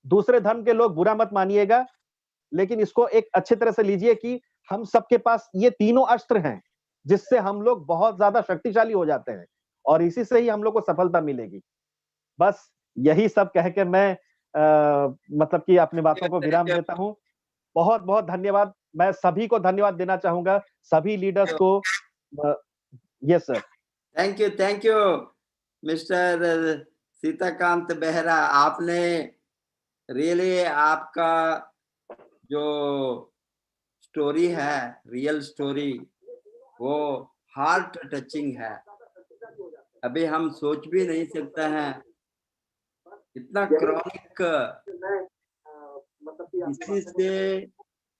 [SPEAKER 2] दूसरे धर्म के लोग बुरा मत मानिएगा, लेकिन इसको एक अच्छे तरह से लीजिए कि हम सबके पास ये तीनों अस्त्र हैं, जिससे हम लोग बहुत ज्यादा शक्तिशाली हो जाते हैं, और इसी से ही हम लोग को सफलता मिलेगी। बस यही सब कह के मैं मतलब कि अपनी बातों को विराम देता हूँ। बहुत-बहुत धन्यवाद। मैं सभी को धन्यवाद देना चाहूँगा, सभी लीडर्स को। Uh, yes sir.
[SPEAKER 3] Thank you mister Sitakant Behera. आपने रियली आपका जो स्टोरी है, रियल स्टोरी, वो हार्ट टचिंग है। अभी हम सोच भी नहीं सकते हैं इतना क्रॉनिक डिसीज से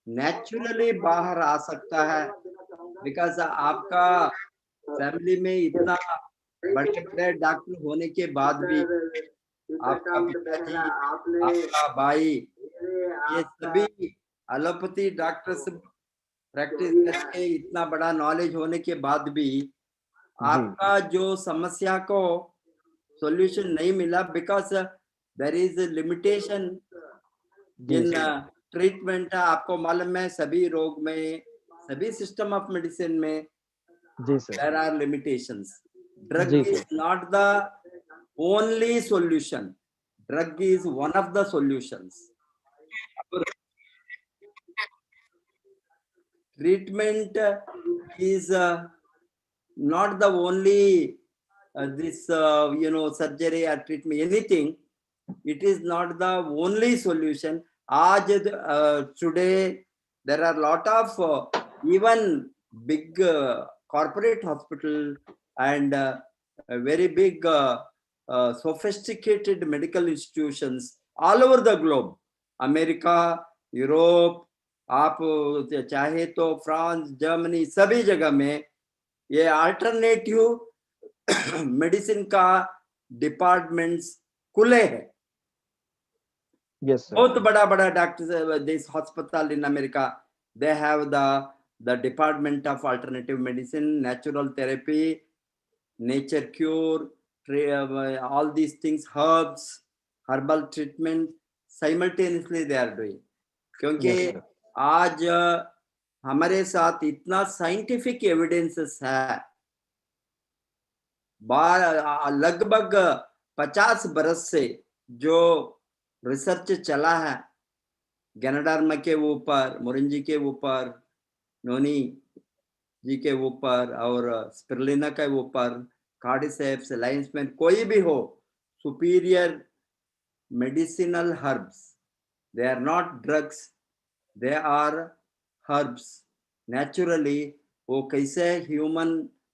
[SPEAKER 3] नेचुरली बाहर आ सकता है, बिकॉज आपका फैमिली में इतना बड़े डॉक्टर होने के बाद भी आपका पिताजी, आपका भाई, ये सभी एलोपैथी डॉक्टर्स प्रैक्टिस करके इतना बड़ा नॉलेज होने के बाद भी आपका जो समस्या को सॉल्यूशन नहीं मिला, because there is limitation in treatment. आपको मालूम है सभी रोग में, सभी सिस्टम ऑफ मेडिसिन में there are limitations. Drug is not the only solution, drug is one of the solutions. Treatment is not the only this surgery or treatment, anything. It is not the only solution. Today there are a lot of even big corporate hospital and very big sophisticated medical institutions all over the globe, America, Europe, आप चाहे तो France, Germany, सभी जगह में ये alternative medicine का departments खुले हैं। बहुत बड़ा doctor this hospital in America, they have the department of alternative medicine, natural therapy, nature cure, all these things, herbs, herbal treatment, simultaneously they are doing। क्योंकि आज हमारे साथ इतना साइंटिफिक एविडेंसेस है, लगभग 50 बरस से जो रिसर्च चला है गैनोडर्मा के ऊपर, मोरिंजी के ऊपर, नोनी जी के ऊपर और स्पिरुलिना के ऊपर, कार्डिसेप्स, लायंस मैन, कोई भी हो, superior medicinal herbs, they are not drugs, they are herbs, naturally वो कैसे ह्यूमन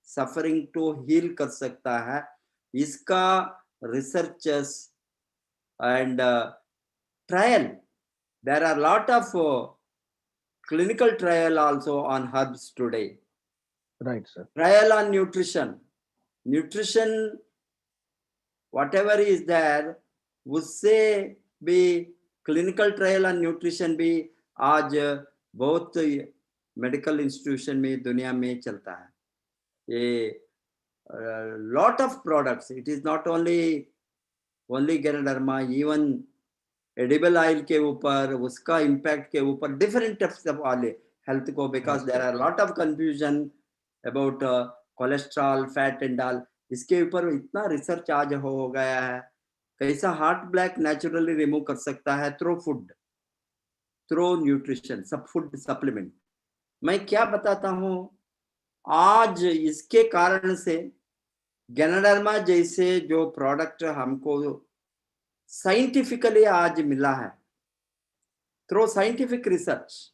[SPEAKER 3] सफरिंग टू हील कर सकता है, इसका researchers and trial, there are lot of clinical trial also on herbs today.
[SPEAKER 2] Right, sir.
[SPEAKER 3] Trial on nutrition whatever is there, उससे भी clinical trial on nutrition भी आज बहुत मेडिकल इंस्टीट्यूशन में दुनिया में चलता है. ये lot of products, it is not only ganoderma, even edible oil के ऊपर उसका इम्पैक्ट के ऊपर different types of oil health को, because there are lot of confusion about cholesterol, fat and all. इसके ऊपर इतना रिसर्च आज हो गया है, कैसा हार्ट ब्लैक नेचुरली रिमूव कर सकता है थ्रू फूड, थ्रू न्यूट्रिशन, सब फूड सप्लीमेंट. मैं क्या बताता हूँ, आज इसके कारण से गैनोडर्मा जैसे जो प्रोडक्ट हमको साइंटिफिकली आज मिला है, through scientific research.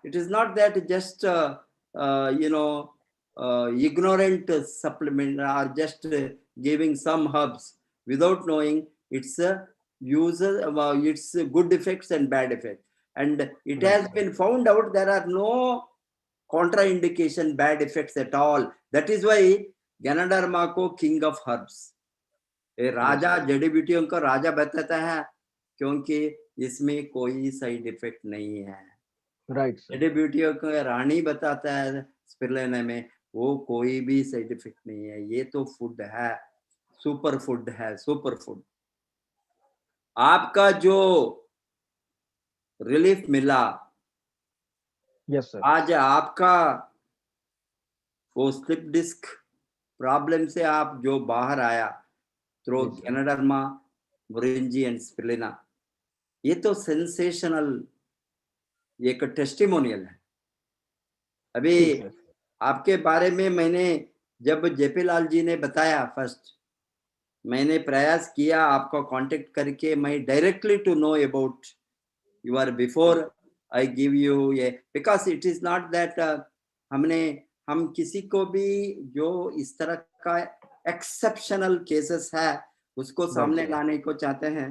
[SPEAKER 3] It is not that just ignorant supplement or just giving some herbs without knowing its uses, its good effects and bad effects. And it has been found out there are no contraindication, bad effects at all. That is why ganoderma को king of herbs, राजा जड़ी बूटियों का राजा बताता है, क्योंकि इसमें कोई side effect नहीं है.
[SPEAKER 2] राइट.
[SPEAKER 3] जड़ी बूटियों को रानी बताता है स्पिरुलिना में, वो कोई भी साइड इफेक्ट नहीं है. ये तो फूड है, सुपर फूड है, सुपर फूड. आपका जो रिलीफ मिला,
[SPEAKER 2] यस सर,
[SPEAKER 3] आज आपका वो स्लिप डिस्क प्रॉब्लम से आप जो बाहर आया थ्रू गैनोडर्मा, मोरिंजी एंड स्पिरुलिना, ये तो सेंसेशनल एक टेस्टिमोनियल है. अभी आपके बारे में मैंने जब जेपी लाल जी ने बताया, फर्स्ट मैंने प्रयास किया आपको कांटेक्ट करके, मैं directly to know about your before I give you ये, because it is not that हम किसी को भी जो इस तरह का एक्सेप्शनल केसेस है उसको सामने लाने को चाहते हैं.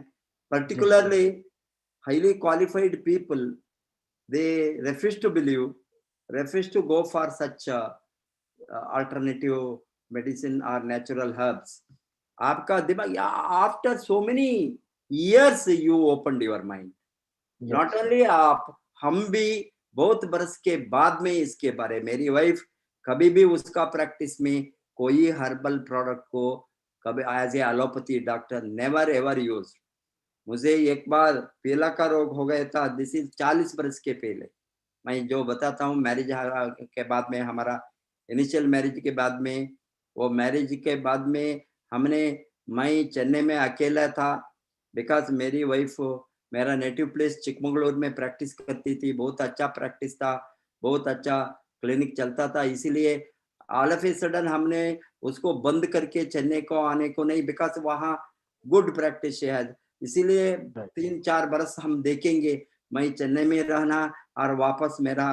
[SPEAKER 3] Particularly highly qualified people, they refuse to believe, refuse to go for such alternative medicine or natural herbs. आपका दिमाग, after so many years you opened your mind. Not only आप, हम भी बहुत बरस के बाद में इसके बारे, मेरी वाइफ कभी भी उसका प्रैक्टिस में कोई हर्बल प्रोडक्ट को कभी as a allopathy doctor never ever use. मुझे एक बार पीला का रोग हो गया था, दिस इज 40 बरस के पहले. मैं जो बताता हूँ, मैरिज के बाद में, हमारा इनिशियल मैरिज के बाद में, वो मैरिज के बाद में मैं चेन्नई में अकेला था, बिकॉज मेरी वाइफ, मेरा नेटिव प्लेस चिकमंगलुरु में प्रैक्टिस करती थी. बहुत अच्छा प्रैक्टिस था, बहुत अच्छा क्लिनिक चलता था. इसीलिए ऑल ऑफ ए सडन हमने उसको बंद करके चेन्नई को आने को नहीं, बिकॉज वहाँ गुड प्रैक्टिस है. इसीलिए 3-4 बरस हम देखेंगे, मैं चेन्नई में रहना और वापस मेरा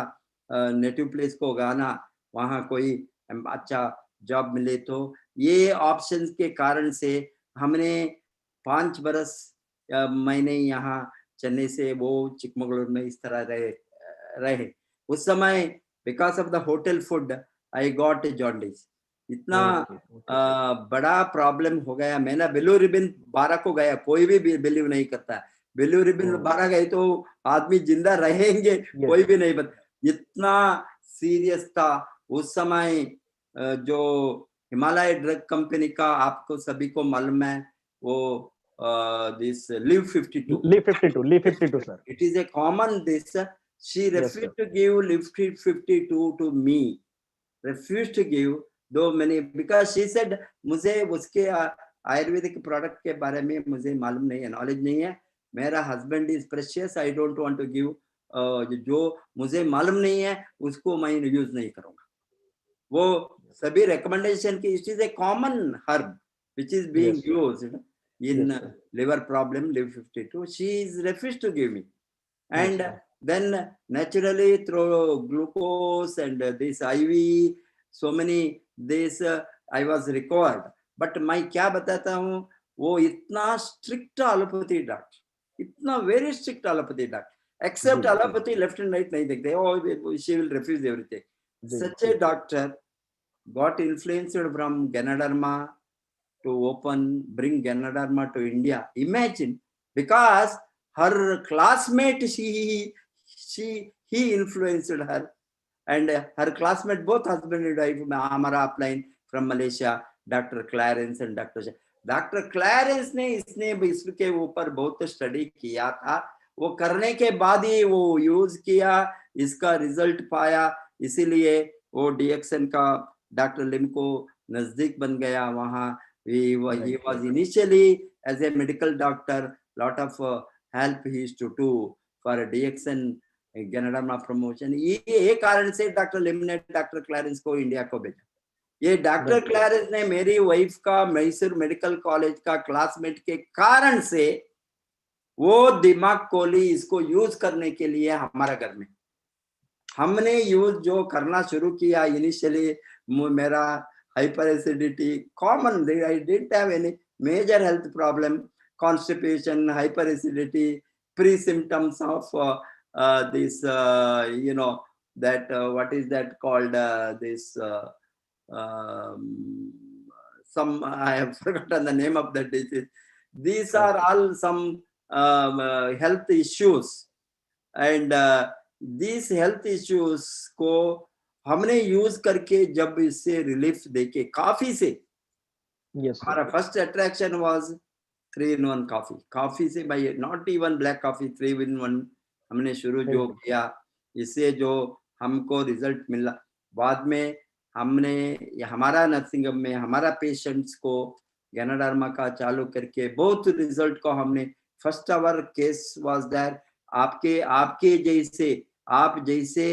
[SPEAKER 3] नेटिव प्लेस को गाना, वहाँ कोई अच्छा जॉब मिले. तो ये ऑप्शंस के कारण से हमने 5 बरस मैंने यहाँ चेन्नई से वो चिकमंगलुरु में इस तरह रहे. उस समय because of the hotel food I got jaundice. इतना बड़ा प्रॉब्लम हो गया. मैंने बिलिरुबिन 12 को गया, कोई भी बिलीव नहीं करता. बिलिरुबिन 12 गए तो आदमी जिंदा रहेंगे, कोई भी नहीं बता. इतना सीरियस था उस समय. जो हिमालय ड्रग कंपनी का, आपको सभी को मालूम है, वो this Live 52
[SPEAKER 2] sir.
[SPEAKER 3] It is a common this. She refused to give Live 52 to me. Refused to give, though many, because she said मुझे उसके आयुर्वेदिक प्रोडक्ट के बारे में मुझे मालूम नहीं है, नॉलेज नहीं है. मेरा husband is precious, I don't want to give. जो मुझे मालूम नहीं है उसको मैं यूज नहीं करूंगा. वो सभी रिकमेंडेशन की, it is a common herb which is being used in liver problem, Live 52. She is refused to give me. And then naturally through glucose and this IV, so many this I was recovered. But मैं क्या बताता हूँ, वो इतना strict allopathy doctor, इतना very strict allopathy doctor, except allopathy left and right नहीं देखते, oh she will refuse everything. Such a doctor got influenced from Ganoderma to bring Ganoderma to India. Imagine, because her classmate, he influenced her, and her classmate, both husband and wife, हमारा upline from Malaysia, Dr. Clarence and Dr. Clarence ने इसके ऊपर बहुत study किया था, वो करने के बाद ही वो यूज किया, इसका रिजल्ट पाया, इसीलिए वो DXN का डॉक्टर लिम को नजदीक बन गया वहां. He was initially as a medical doctor, lot of help he used to do for DXN Ganoderma promotion. ये कारण से डॉक्टर लिम ने डॉक्टर क्लैरेंस को इंडिया को भेजा. ये डॉक्टर क्लैरेंस ने मेरी वाइफ का मैसूर मेडिकल कॉलेज का क्लासमेट के कारण से वो दिमाग खोली इसको यूज करने के लिए. हमारा घर में हमने यूज जो करना शुरू किया, इनिशियली मेरा hyper acidity common, I didn't have any major health problem, constipation, hyper acidity, pre-symptoms of this that what is that called this some, I have forgotten the name of that disease. These are all some health issues, and these health issues को हमने use करके जब इससे relief देके काफी से, हमारा first attraction was 3-in-1 coffee से, भाई not even black coffee, 3-in-1 हमने शुरू जो किया, इससे जो हमको रिजल्ट मिला. बाद में हमने हमारा नर्सिंग होम में हमारा पेशेंट्स को गैनोडर्मा का चालू करके बहुत रिजल्ट को हमने. First our case was there, आपके जैसे आप जैसे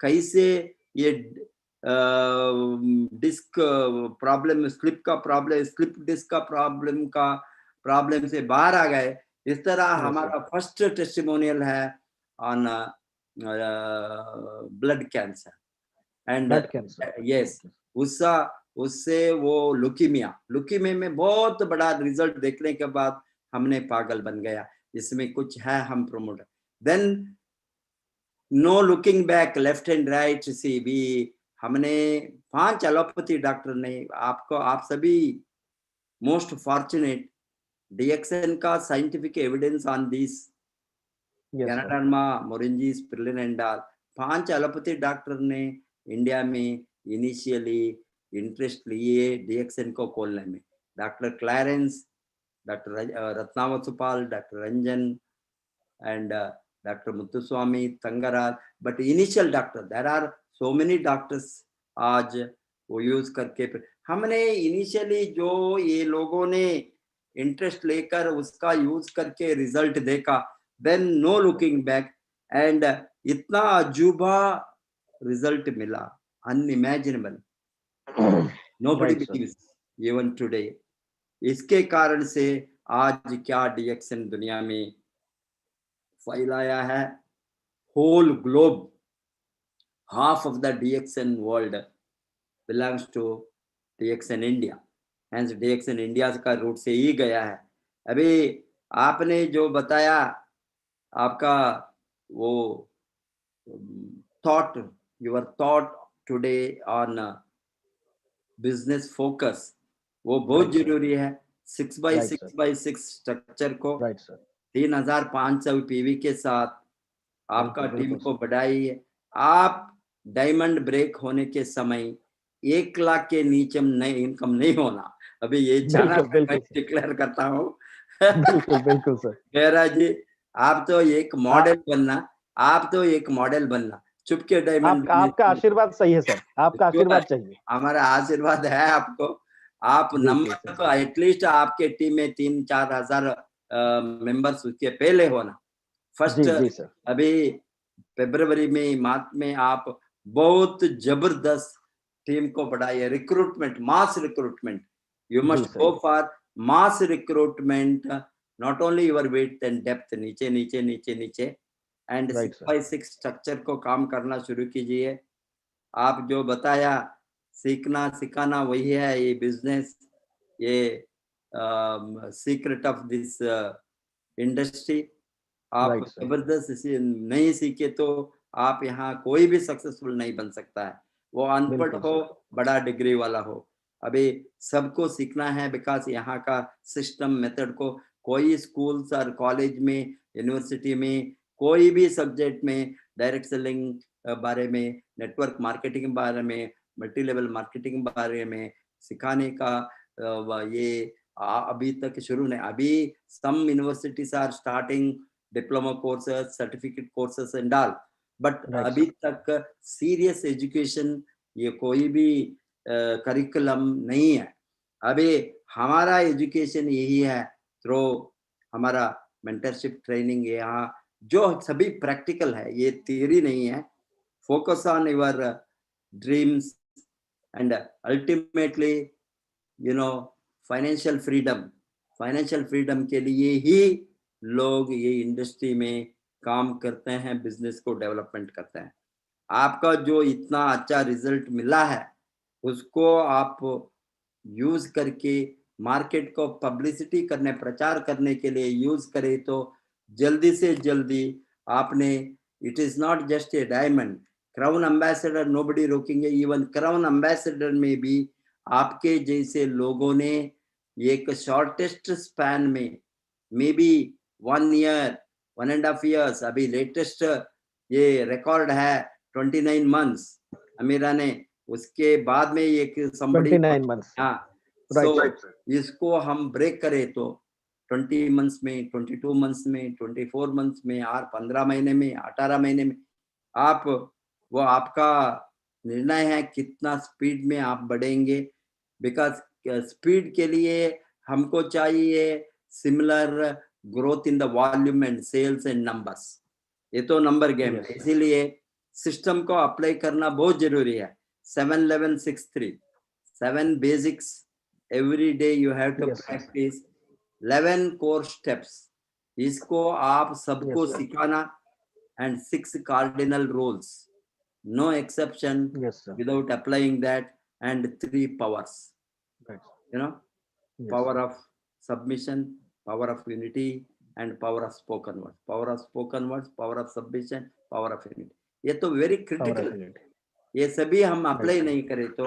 [SPEAKER 3] कैसे ये डिस्क प्रॉब्लम, स्लिप डिस्क का प्रॉब्लम से बाहर आ गए. इस तरह हमारा फर्स्ट टेस्टिमोनियल है on blood cancer and yes, उससे वो लुकीमिया में बहुत बड़ा रिजल्ट देखने के बाद हमने पागल बन गया, इसमें कुछ है, हम promoter. Then no looking back, left and right सी भी हमने 5 एलोपैथी डॉक्टर ने, आप सभी मोस्ट फॉर्चुनेट, DXN का scientific evidence on this ganoderma, moringa, spirulina and all, 5 allopathy doctor ने इंडिया में इनिशियली इंटरेस्ट लिए DXN को खोलने में. Doctor Clarence, doctor Ratna Vasupal, doctor Ranjan and Dr. Muthuswamy, Tangaraj, but initial doctor, there are so many doctors आज वो use करके. हमने इनिशियली जो ये लोगों ने इंटरेस्ट लेकर उसका यूज करके रिजल्ट देखा, then no looking back, and इतना अजूबा रिजल्ट मिला, unimaginable, nobody believes even today. इसके कारण से आज क्या DXN दुनिया में फैलाया है, whole globe, half of the DXN world belongs to DXN India, hence DXN India का रूट से ही गया है. अभी आपने जो बताया, आपका वो your thought today on business focus, वो बहुत जरूरी है. 6x6x6 स्ट्रक्चर को 3500 PV के साथ आपका टीम को बढ़ाइए. आप डायमंड ब्रेक होने के समय 1 लाख के नीचे इनकम नहीं होना. अभी ये डिक्लेयर करता हूँ.
[SPEAKER 2] बिल्कुल सर.
[SPEAKER 3] मेरा जी, आप तो एक मॉडल बनना, चुपके डायमंड.
[SPEAKER 2] आपका आशीर्वाद सही है सर, आपका आशीर्वाद चाहिए.
[SPEAKER 3] हमारा आशीर्वाद है आपको. आप नंबर तो एटलीस्ट आपके टीम में 3-4 हजार मेंबर्स उसके पहले होना. फर्स्ट अभी फरवरी में, मार्च में आप बहुत जबरदस्त टीम को बढ़ाइए. Recruitment, mass recruitment, you must go for mass recruitment, not only your width and depth, नीचे नीचे नीचे नीचे, एंड
[SPEAKER 2] Right,
[SPEAKER 3] 6x6 स्ट्रक्चर को काम करना शुरू कीजिए। आप जो बताया सीखना सिखाना वही है ये बिजनेस, ये सीक्रेट ऑफ दिस इंडस्ट्री। आप
[SPEAKER 2] Right, sir.
[SPEAKER 3] जबरदस्त इसे नहीं सीखे तो आप यहाँ कोई भी सक्सेसफुल नहीं बन सकता है, वो अनपढ़
[SPEAKER 2] बिल्कुल
[SPEAKER 3] हो
[SPEAKER 2] सर।
[SPEAKER 3] बड़ा डिग्री वाला हो। अभी सबको सीखना है बिकॉज यहाँ का सिस्टम मेथड को कोई स्कूल्स और कॉलेज में यूनिवर्सिटी में कोई भी सब्जेक्ट में डायरेक्ट सेलिंग बारे में, नेटवर्क मार्केटिंग के बारे में, मल्टी लेवल मार्केटिंग के बारे में सिखाने का ये अभी तक शुरू नहीं। अभी some universities are starting diploma courses, certificate courses and all, but
[SPEAKER 2] Right,
[SPEAKER 3] अभी
[SPEAKER 2] sir.
[SPEAKER 3] तक सीरियस एजुकेशन ये कोई भी करिकुलम नहीं है। अभी हमारा एजुकेशन यही है थ्रू हमारा मेंटरशिप ट्रेनिंग, यहाँ जो सभी प्रैक्टिकल है, ये थियरी नहीं है। Focus on your dreams and ultimately you know financial freedom के लिए ही लोग ये इंडस्ट्री में काम करते हैं, बिजनेस को डेवलपमेंट करते हैं। आपका जो इतना अच्छा रिजल्ट मिला है उसको आप यूज करके मार्केट को पब्लिसिटी करने, प्रचार करने के लिए यूज करें तो जल्दी से जल्दी आपने, it is not just a diamond, crown ambassador nobody रोकेंगे। इवन क्राउन एम्बेसडर में भी आपके जैसे लोगों ने एक शॉर्टेस्ट स्पैन में मे बी 1 year 1.5 years, अभी लेटेस्ट ये रिकॉर्ड है 29 months अमीरा ने, उसके बाद में एक somebody
[SPEAKER 2] 29 months.
[SPEAKER 3] हाँ,
[SPEAKER 2] Right,
[SPEAKER 3] so
[SPEAKER 2] right, sir.
[SPEAKER 3] इसको हम ब्रेक करें तो 20 months में, 22 months में, 24 months में और 15 महीने में, 18 महीने में आप, वो आपका निर्णय है कितना स्पीड में आप बढ़ेंगे। बिकॉज स्पीड के लिए हमको चाहिए similar growth in the volume and sales and numbers, ये तो नंबर गेम है। इसीलिए सिस्टम को अप्लाई करना बहुत जरूरी है। 7-11-6-3 7 basics every day you have to practice 11 core steps, इसको आप सबको सिखाना and 6 cardinal rules, no exception without applying that, and 3 powers, you know, power of submission, power of unity and power of spoken words, power of spoken words, power of submission, power of unity, ये तो very critical. ये सभी हम apply नहीं करें तो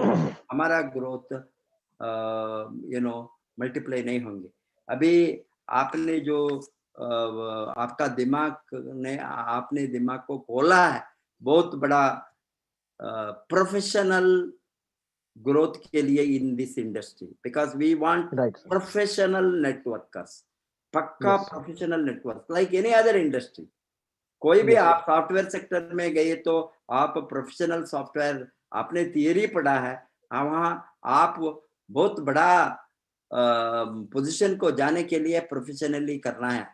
[SPEAKER 3] हमारा growth you know multiply नहीं होंगे। अभी आपने जो आपका दिमाग ने, आपने दिमाग को खोला है बहुत बड़ा प्रोफेशनल ग्रोथ के लिए in this industry, because we want professional networkers, पक्का professional network like any other industry. कोई भी आप सॉफ्टवेयर सेक्टर में गए तो आप प्रोफेशनल सॉफ्टवेयर, आपने थियरी पढ़ा है, वहाँ आप बहुत बड़ा पोजीशन को जाने के लिए प्रोफेशनली करना है।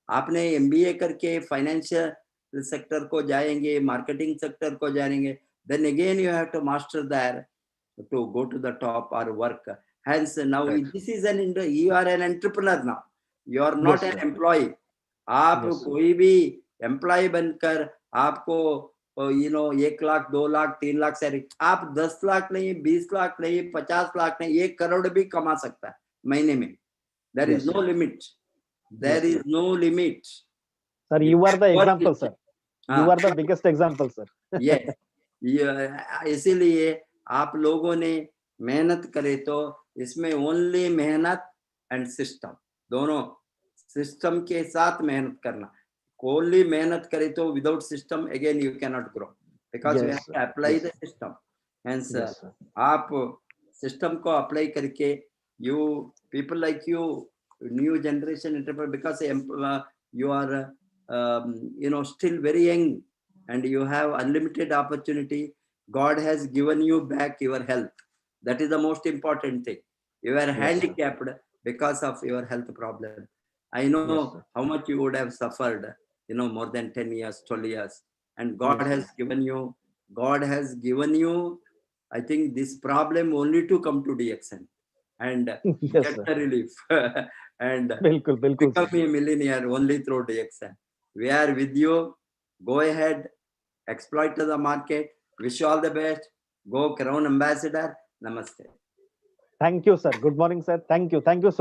[SPEAKER 3] आपने एमबीए करके फाइनेंशियल सेक्टर को जाएंगे, मार्केटिंग सेक्टर को जाएंगे, then again you have to master there to go to the top or work. Hence now this is you are an entrepreneur now, you are not an employee. आप कोई भी employ बनकर आपको you know 1 lakh 2 lakh 3 lakh salary, आप 10 लाख नहीं, 20 लाख नहीं, 50 लाख नहीं, 1 करोड़ भी कमा सकता है महीने में। There is no limit, there is no limit.
[SPEAKER 2] Sir, you are the example, sir. You are the biggest example, sir.
[SPEAKER 3] Yes. इसीलिए आप लोगों ने मेहनत करे तो इसमें ओनली मेहनत एंड सिस्टम, दोनों सिस्टम के साथ मेहनत करना। ओनली मेहनत करे तो without system again you can not grow, because you have to apply the system. Hence आप सिस्टम को अप्लाई करके you people like you new generation entrepreneur, because you are you know still very young and you have unlimited opportunity. God has given you back your health, that is the most important thing. You are handicapped because of your health problem. I know how much you would have suffered, you know, more than 10 years 12 years, and God has given you I think this problem only to come to DXN and get the relief and
[SPEAKER 2] बिल्कुल
[SPEAKER 3] become a millionaire only through DXN. We are with you. Go ahead, exploit the market. Wish you all the best. Go Crown Ambassador. Namaste.
[SPEAKER 2] Thank you, sir. Good morning, sir. Thank you. Thank you so much.